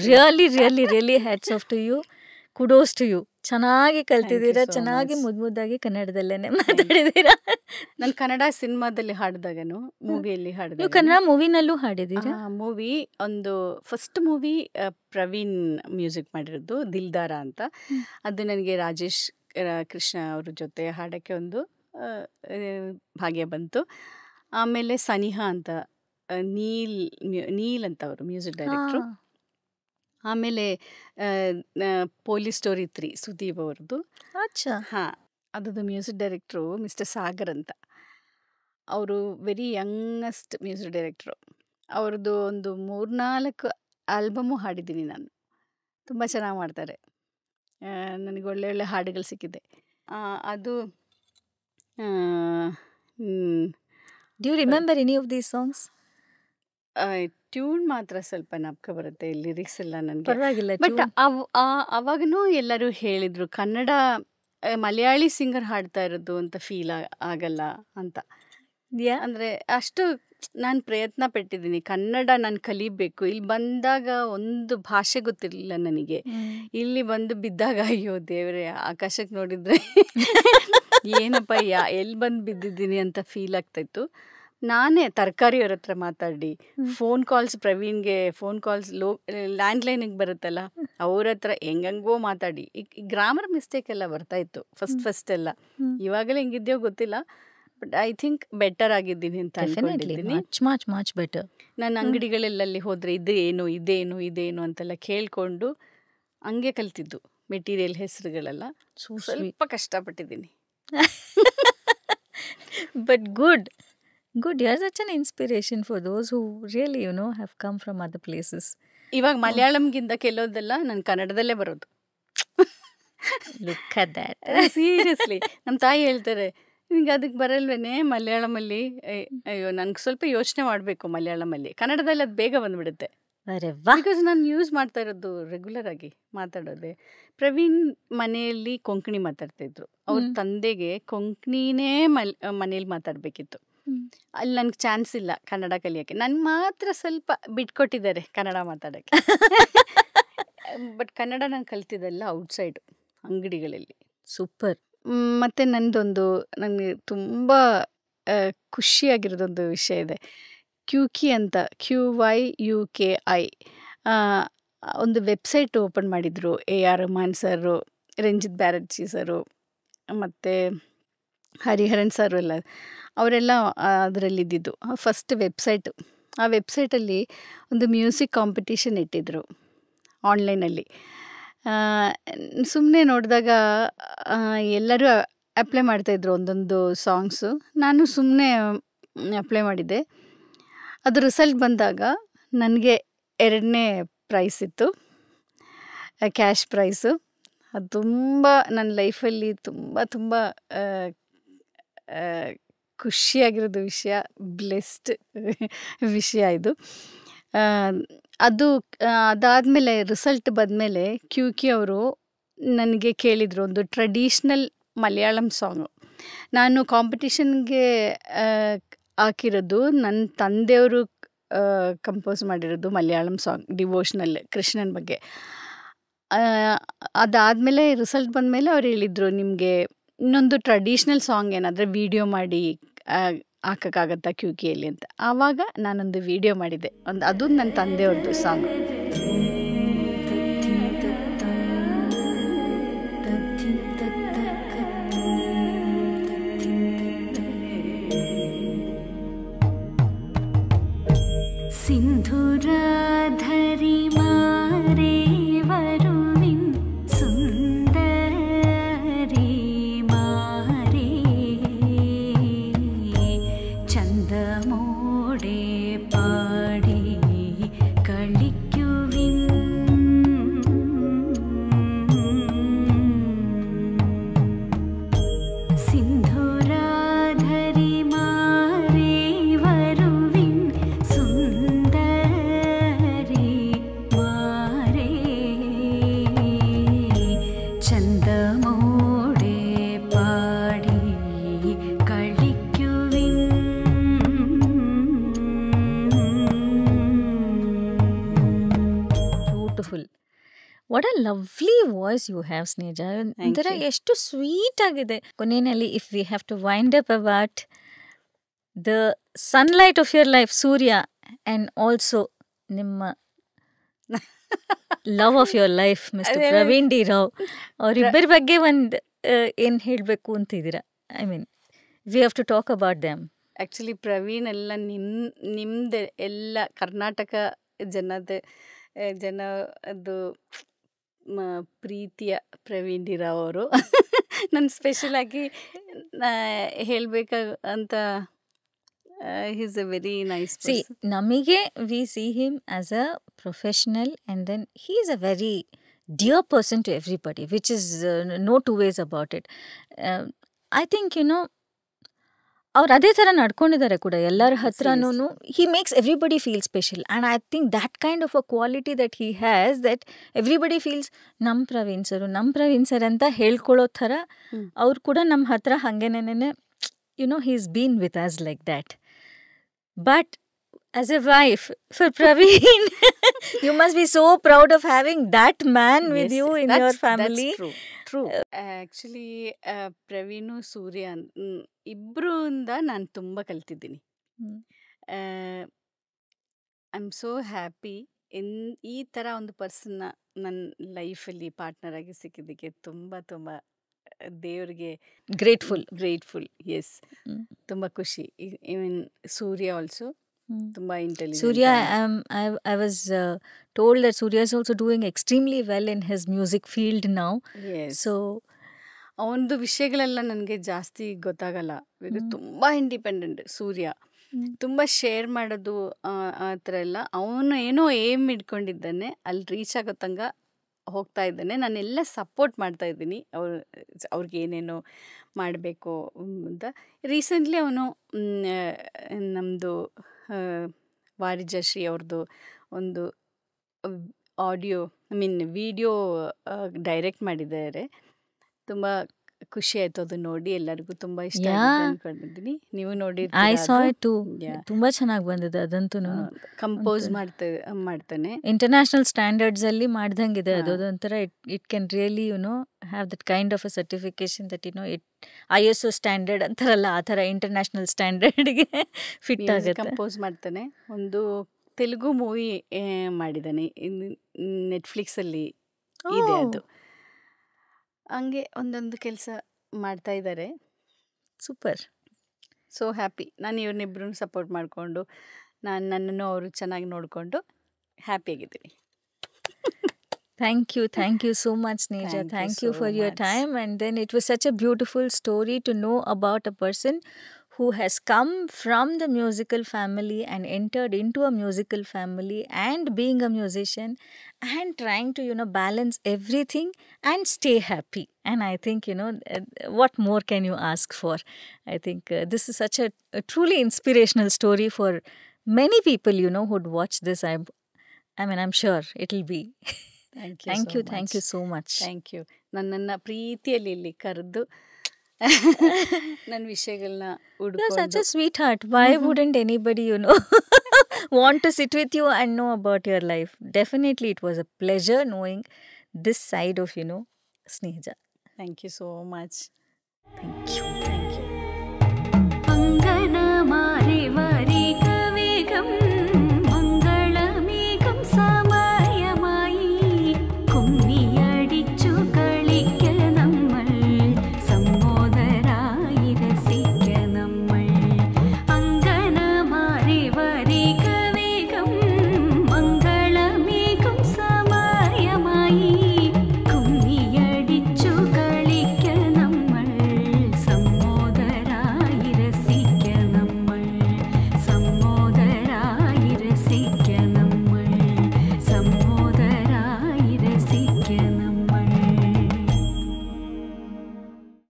Really really really hats off to you. Kudos to you. ಚೆನ್ನಾಗಿ ಕಲ್ತಿದ್ದೀರಾ, ಚೆನ್ನಾಗಿ ಮುದ್ದಾಗಿ ಕನ್ನಡದಲ್ಲೇನೆ ಮಾತಾಡಿದ್ದೀರಾ. ನಾನು ಕನ್ನಡ ಸಿನಿಮಾದಲ್ಲಿ ಹಾಡಿದಾಗನು, ಮೂವಿಯಲ್ಲಿ ಹಾಡಿದಾಗ. ನೀವು ಕನ್ನಡ ಮೂವಿನಲ್ಲೂ ಹಾಡಿದ್ದೀರಾ? ಮೂವಿ ಒಂದು ಫಸ್ಟ್ ಮೂವಿ ಪ್ರವೀಣ್ ಮ್ಯೂಸಿಕ್ ಮಾಡಿರೋದು, ದಿಲ್ದಾರ ಅಂತ. ಅದು ನನಗೆ ರಾಜೇಶ್ ಕೃಷ್ಣ ಅವ್ರ ಜೊತೆ ಹಾಡೋಕ್ಕೆ ಒಂದು ಭಾಗ್ಯ ಬಂತು. ಆಮೇಲೆ ಸನಿಹಾ ಅಂತ, ನೀಲ್ ಅಂತ ಅವರು ಮ್ಯೂಸಿಕ್ ಡೈರೆಕ್ಟ್ರು. ಆಮೇಲೆ ಪೊಲೀಸ್ ಸ್ಟೋರಿ 3 ಸುದೀಪ್ ಅವ್ರದ್ದು. ಹಾಂ, ಅದರದ್ದು ಮ್ಯೂಸಿಕ್ ಡೈರೆಕ್ಟ್ರು ಮಿಸ್ಟರ್ ಸಾಗರ್ ಅಂತ. ಅವರು ವೆರಿ ಯಂಗೆಸ್ಟ್ ಮ್ಯೂಸಿಕ್ ಡೈರೆಕ್ಟ್ರು. ಅವ್ರದ್ದು ಒಂದು 3-4 ಆಲ್ಬಮು ಹಾಡಿದ್ದೀನಿ ನಾನು. ತುಂಬ ಚೆನ್ನಾಗಿ ಮಾಡ್ತಾರೆ. ನನಗೆ ಒಳ್ಳೆ ಹಾಡುಗಳು ಸಿಕ್ಕಿದೆ. ಅದು Do you remember any of these songs? Tune ಮಾತ್ರ ಸ್ವಲ್ಪ ಜ್ಞಾಪಕ ಬರುತ್ತೆ, ಲಿರಿಕ್ಸ್ ಎಲ್ಲ ನನಗೆ. ಪರವಾಗಿಲ್ಲ. ಬಟ್ ಅವಾಗೂ ಎಲ್ಲರೂ ಹೇಳಿದರು ಕನ್ನಡ ಮಲಯಾಳಿ ಸಿಂಗರ್ ಹಾಡ್ತಾ ಇರೋದು ಅಂತ ಫೀಲ್ ಆಗಲ್ಲ ಅಂತ. ಅಂದರೆ ಅಷ್ಟು ನಾನು ಪ್ರಯತ್ನ ಪಟ್ಟಿದ್ದೀನಿ, ಕನ್ನಡ ನಾನು ಕಲಿಬೇಕು. ಇಲ್ಲಿ ಬಂದಾಗ ಒಂದು ಭಾಷೆ ಗೊತ್ತಿರಲಿಲ್ಲ ನನಗೆ. ಇಲ್ಲಿ ಬಂದು ಬಿದ್ದಾಗ ಅಯ್ಯೋ ದೇವರೇ, ಆಕಾಶಕ್ಕೆ ನೋಡಿದರೆ ಏನಪ್ಪ ಎಲ್ಲಿ ಬಂದು ಬಿದ್ದಿದ್ದೀನಿ ಅಂತ ಫೀಲ್ ಆಗ್ತಾಯಿತ್ತು. ನಾನೇ ತರಕಾರಿಯವ್ರ ಹತ್ರ ಮಾತಾಡಿ, ಫೋನ್ ಕಾಲ್ಸ್ ಪ್ರವೀಣ್ಗೆ ಫೋನ್ ಕಾಲ್ಸ್ ಲ್ಯಾಂಡ್ಲೈನಿಗೆ ಬರುತ್ತಲ್ಲ, ಅವ್ರ ಹತ್ರ ಹೆಂಗಂಗೋ ಮಾತಾಡಿ. ಈ ಗ್ರಾಮರ್ ಮಿಸ್ಟೇಕ್ ಎಲ್ಲ ಬರ್ತಾಯಿತ್ತು ಫಸ್ಟ್ ಎಲ್ಲ. ಇವಾಗಲೇ ಹೆಂಗಿದ್ಯೋ ಗೊತ್ತಿಲ್ಲ, ಬಟ್ ಐ ಥಿಂಕ್ ಬೆಟರ್ ಆಗಿದ್ದೀನಿ ಅಂತ ಅನ್ಕೊಂಡಿದ್ದೀನಿ. Much better. ನಾನು ಅಂಗಡಿಗಳಲ್ಲಲ್ಲಿ ಹೋದರೆ ಇದೇನು ಅಂತೆಲ್ಲ ಕೇಳಿಕೊಂಡು ಹಂಗೆ ಕಲ್ತಿದ್ದು. ಮೆಟೀರಿಯಲ್ ಹೆಸರುಗಳೆಲ್ಲ ಸ್ವಲ್ಪ ಕಷ್ಟಪಟ್ಟಿದ್ದೀನಿ. But good, you are such an inspiration for those who really have come from other places. ಇವಾಗ ಮಲಯಾಳಂಗಿಂತ ಕೆಲೋದೆಲ್ಲ ನಾನು ಕನ್ನಡದಲ್ಲೇ ಬರೋದು. Look at that. ಸೀರಿಯಸ್ಲಿ ನಮ್ಮ ತಾಯಿ ಹೇಳ್ತಾರೆ, ನಿಂಗೆ ಅದಕ್ಕೆ ಬರಲ್ವೇನೆ ಮಲಯಾಳಮಲ್ಲಿ? ಅಯ್ಯೋ, ನನಗೆ ಸ್ವಲ್ಪ ಯೋಚನೆ ಮಾಡಬೇಕು ಮಲಯಾಳಮಲ್ಲಿ. ಕನ್ನಡದಲ್ಲಿ ಅದು ಬೇಗ ಬಂದುಬಿಡುತ್ತೆ. ಬಿಕಾಸ್ ನಾನು ಯೂಸ್ ಮಾಡ್ತಾ ಇರೋದು ರೆಗ್ಯುಲರ್ ಆಗಿ ಮಾತಾಡೋದೆ. ಪ್ರವೀಣ್ ಮನೆಯಲ್ಲಿ ಕೊಂಕಣಿ ಮಾತಾಡ್ತಾಯಿದ್ರು. ಅವ್ರ ತಂದೆಗೆ ಕೊಂಕಣಿನೇ ಮನೇಲಿ ಮಾತಾಡಬೇಕಿತ್ತು. ಅಲ್ಲಿ ನನಗೆ ಚಾನ್ಸ್ ಇಲ್ಲ ಕನ್ನಡ ಕಲಿಯೋಕ್ಕೆ. ನನಗೆ ಮಾತ್ರ ಸ್ವಲ್ಪ ಬಿಟ್ಕೊಟ್ಟಿದ್ದಾರೆ ಕನ್ನಡ ಮಾತಾಡೋಕ್ಕೆ. ಬಟ್ ಕನ್ನಡ ನಾನು ಕಲ್ತಿದ್ದೆಲ್ಲ ಔಟ್ಸೈಡು, ಅಂಗಡಿಗಳಲ್ಲಿ. ಸೂಪರ್. ಮತ್ತು ನನಗೆ ತುಂಬ ಖುಷಿಯಾಗಿರೋದೊಂದು ವಿಷಯ ಇದೆ. QUKI ಅಂತ, QYUKI ಒಂದು ವೆಬ್ಸೈಟ್ ಓಪನ್ ಮಾಡಿದರು. AR ರೆಹಮಾನ್ ಸರು, ರಂಜಿತ್ ಬ್ಯಾನರ್ಜಿ ಸರು ಮತ್ತು ಹರಿಹರನ್ ಸರು ಎಲ್ಲ, ಅವರೆಲ್ಲ ಅದರಲ್ಲಿದ್ದಿದ್ದು ಫಸ್ಟ್ ವೆಬ್ಸೈಟು. ಆ ವೆಬ್ಸೈಟಲ್ಲಿ ಒಂದು ಮ್ಯೂಸಿಕ್ ಕಾಂಪಿಟೀಷನ್ ಇಟ್ಟಿದ್ದರು ಆನ್ಲೈನಲ್ಲಿ. ಸುಮ್ಮನೆ ನೋಡಿದಾಗ ಎಲ್ಲರೂ ಅಪ್ಲೈ ಮಾಡ್ತಾಯಿದ್ರು ಒಂದೊಂದು ಸಾಂಗ್ಸು. ನಾನು ಸುಮ್ಮನೆ ಅಪ್ಲೈ ಮಾಡಿದ್ದೆ. ಅದು ರಿಸಲ್ಟ್ ಬಂದಾಗ ನನಗೆ 2ನೇ ಪ್ರೈಸ್ ಇತ್ತು, ಕ್ಯಾಶ್ ಪ್ರೈಸು. ಅದು ತುಂಬ ನನ್ನ ಲೈಫಲ್ಲಿ ತುಂಬ ಖುಷಿಯಾಗಿರೋದು ವಿಷಯ, ಬ್ಲೆಸ್ಡ್ ವಿಷಯ ಇದು. ಅದಾದಮೇಲೆ ರಿಸಲ್ಟ್ ಬಂದಮೇಲೆ QUKI ಅವರು ನನಗೆ ಕೇಳಿದರು ಒಂದು ಟ್ರೆಡಿಷ್ನಲ್ ಮಲಯಾಳಂ ಸಾಂಗು. ನಾನು ಕಾಂಪಿಟಿಷನ್ಗೆ ಹಾಕಿರೋದು ನನ್ನ ತಂದೆಯವರು ಕಂಪೋಸ್ ಮಾಡಿರೋದು ಮಲಯಾಳಂ ಸಾಂಗ್, ಡಿವೋಷ್ನಲ್, ಕೃಷ್ಣನ ಬಗ್ಗೆ. ಅದಾದಮೇಲೆ ರಿಸಲ್ಟ್ ಬಂದಮೇಲೆ ಅವ್ರು ಹೇಳಿದರು, ನಿಮಗೆ ಇನ್ನೊಂದು ಟ್ರೆಡಿಷ್ನಲ್ ಸಾಂಗ್ ಏನಾದರೆ ವೀಡಿಯೋ ಮಾಡಿ ಹಾಕೋಕ್ಕಾಗತ್ತಾ QUKIಯಲ್ಲಿ ಅಂತ. ಆವಾಗ ನಾನೊಂದು ವೀಡಿಯೋ ಮಾಡಿದ್ದೆ, ಅದು ನನ್ನ ತಂದೆಯವ್ರದ್ದು ಸಾಂಗ್. ಸಿಂಧೂರಾಧರಿ ಮಾರೇ ವರುವಿನ್ ಸುಂದರಿ ಮಾರೇ ചന്തമോടെ പാടി കളിക്കുവിൻ സിന്ധൂരാധരി മാരേ വരുവിൻ സുന്ദരി മാരേ ചന്തമോടെ പാടി കളിക്കുവിൻ. Beautiful. What a lovely voice you have ಸ್ನೇಜ. ಒಂಥರ ಎಷ್ಟು ಸ್ವೀಟ್ ಆಗಿದೆ. ಕೊನೆಯಲ್ಲಿ if we have to wind up about the sunlight of your life, Surya, and also ನಿಮ್ಮ love of your life mister Praveen D Rao, ಅವರಿಬ್ಬರ ಬಗ್ಗೆ ಒಂದು ಏನು ಹೇಳಬೇಕು ಅಂತಿದ್ದೀರಾ? I mean we have to talk about them. Actually Praveen ಎಲ್ಲ ನಿಮ್ಮದೇ ಎಲ್ಲ ಕರ್ನಾಟಕ ಜನದ್ದು ಪ್ರೀತಿಯ ಪ್ರವೀಣ್ ಡಿ ರಾವ್ ಅವರು. ನಾನು ಸ್ಪೆಷಲಾಗಿ ಹೇಳಬೇಕ ಅಂತ He's a very nice See, person. Namige, we see him as a professional, and then he is a very dear person to everybody, which is no two ways about it. I think, ಅವ್ರು ಅದೇ ಥರ ನಡ್ಕೊಂಡಿದ್ದಾರೆ ಕೂಡ ಎಲ್ಲರ ಹತ್ರನೂ. He makes everybody feel special, and I think that kind of a quality that he has, that everybody feels ನಮ್ಮ Praveen sir ಅಂತ ಹೇಳ್ಕೊಳ್ಳೋ ಥರ ಅವ್ರು ಕೂಡ ನಮ್ಮ ಹತ್ರ ಹಾಗೇನೇನೆ he is been with us like that. But as a wife for Praveen, you must be so proud of having that man with you in your family. That's true. Actually Praveen Surya ಇಬ್ಬರಿಂದ ನಾನು ತುಂಬ ಕಲ್ತಿದ್ದೀನಿ. ಐ ಆಮ್ ಸೋ ಹ್ಯಾಪಿ ಈ ಥರ ಒಂದು ಪರ್ಸನ್ನ ನನ್ನ ಲೈಫಲ್ಲಿ partner ಆಗಿ ಸಿಕ್ಕಿದ್ದಕ್ಕೆ ತುಂಬ ತುಂಬ ದೇವ್ರಿಗೆ ಗ್ರೇಟ್ಫುಲ್. ಎಸ್, ತುಂಬ ಖುಷಿ. ಈವನ್ ಸೂರ್ಯ ಆಲ್ಸೋ ತುಂಬಾ intelligent. Surya, I was told that Surya is also doing extremely well in his music field now. Yes. So ಅವನದು ವಿಷಯಗಳೆಲ್ಲ ನನಗೆ ಜಾಸ್ತಿ ಗೊತ್ತಾಗಲ್ಲ. ತುಂಬ ಇಂಡಿಪೆಂಡೆಂಟ್ ಸೂರ್ಯ. ತುಂಬ ಶೇರ್ ಮಾಡೋದು ಆ ಥರ ಎಲ್ಲ. ಅವನು ಏನೋ ಏಮ್ ಇಟ್ಕೊಂಡಿದ್ದಾನೆ, ಅಲ್ಲಿ ರೀಚ್ ಆಗೋ ತನಕ ಹೋಗ್ತಾ ಇದ್ದಾನೆ. ನಾನೆಲ್ಲ ಸಪೋರ್ಟ್ ಮಾಡ್ತಾ ಇದ್ದೀನಿ ಅವ್ರಿಗೆ ಏನೇನೋ ಮಾಡಬೇಕು ಅಂತ. ರೀಸೆಂಟ್ಲಿ ಅವನು ನಮ್ಮದು ವಾರಿಜಶ್ರೀ ಅವ್ರದ್ದು ಒಂದು ಆಡಿಯೋ ವಿಡಿಯೋ ಡೈರೆಕ್ಟ್ ಮಾಡಿದ್ದಾರೆ. ತುಂಬ ಖುಷಿ ಆಯ್ತು ಅದು ನೋಡಿ. ಎಲ್ಲರಿಗೂ ತುಂಬ ಇಷ್ಟ ಅನ್ಕೊಂಡಿದ್ದೀನಿ. ನೀವು ನೋಡಿ? I saw it too. ತುಂಬಾ ಚೆನ್ನಾಗಿ ಬಂದಿದೆ ಅದಂತೂ. ಕಂಪೋಸ್ ಮಾಡ್ತಾನೆ. ಇಂಟರ್ನ್ಯಾಷನಲ್ ಸ್ಟ್ಯಾಂಡರ್ಡ್ಸ್ ಅಲ್ಲಿ ಮಾಡ್ದಂಗಿದೆ ಅದು. ಅದೊಂಥರ it can really have that kind of a certification that ISO standard ಅಂತಾರಲ್ಲ, ಆ ಥರ ಇಂಟರ್ನ್ಯಾಷನಲ್ ಸ್ಟ್ಯಾಂಡರ್ಡ್ಗೆ ಫಿಟ್ ಆಗುತ್ತೆ. ಕಂಪೋಸ್ ಮಾಡ್ತಾನೆ. ಒಂದು ತೆಲುಗು ಮೂವಿ ಮಾಡಿದ್ದಾನೆ, ನೆಟ್ಫ್ಲಿಕ್ಸಲ್ಲಿ ಇದೆ ಅದು. ಹಂಗೆ ಒಂದೊಂದು ಕೆಲಸ ಮಾಡ್ತಾ ಇದ್ದಾರೆ. ಸೂಪರ್. So happy. ನಾನು ಇವ್ರನ್ನಿಬ್ರು ಸಪೋರ್ಟ್ ಮಾಡಿಕೊಂಡು ನನ್ನನ್ನು ಅವರು ಚೆನ್ನಾಗಿ ನೋಡಿಕೊಂಡು ಹ್ಯಾಪಿಯಾಗಿದ್ದೀನಿ. Thank you so much, Sneja. Thank you for your time. And then it was such a beautiful story to know about a person who has come from the musical family and entered into a musical family and being a musician and trying to, balance everything and stay happy. And I think, what more can you ask for? I think this is such a truly inspirational story for many people, who'd watch this. I'm sure it'll be. Thank you so much. Thank you. ನನ್ನನ್ನು ಪ್ರೀತಿಯಲ್ಲಿ ಇಲ್ಲಿ ಕರೆದು ನನ್ನ ವಿಷಯಗಳನ್ನ You're such a sweetheart. Why wouldn't anybody, want to sit with you and know about your life? Definitely it was a pleasure knowing this side of, Sneja. Thank you so much. Thank you. ಅಂಗನ ಮಾರಿ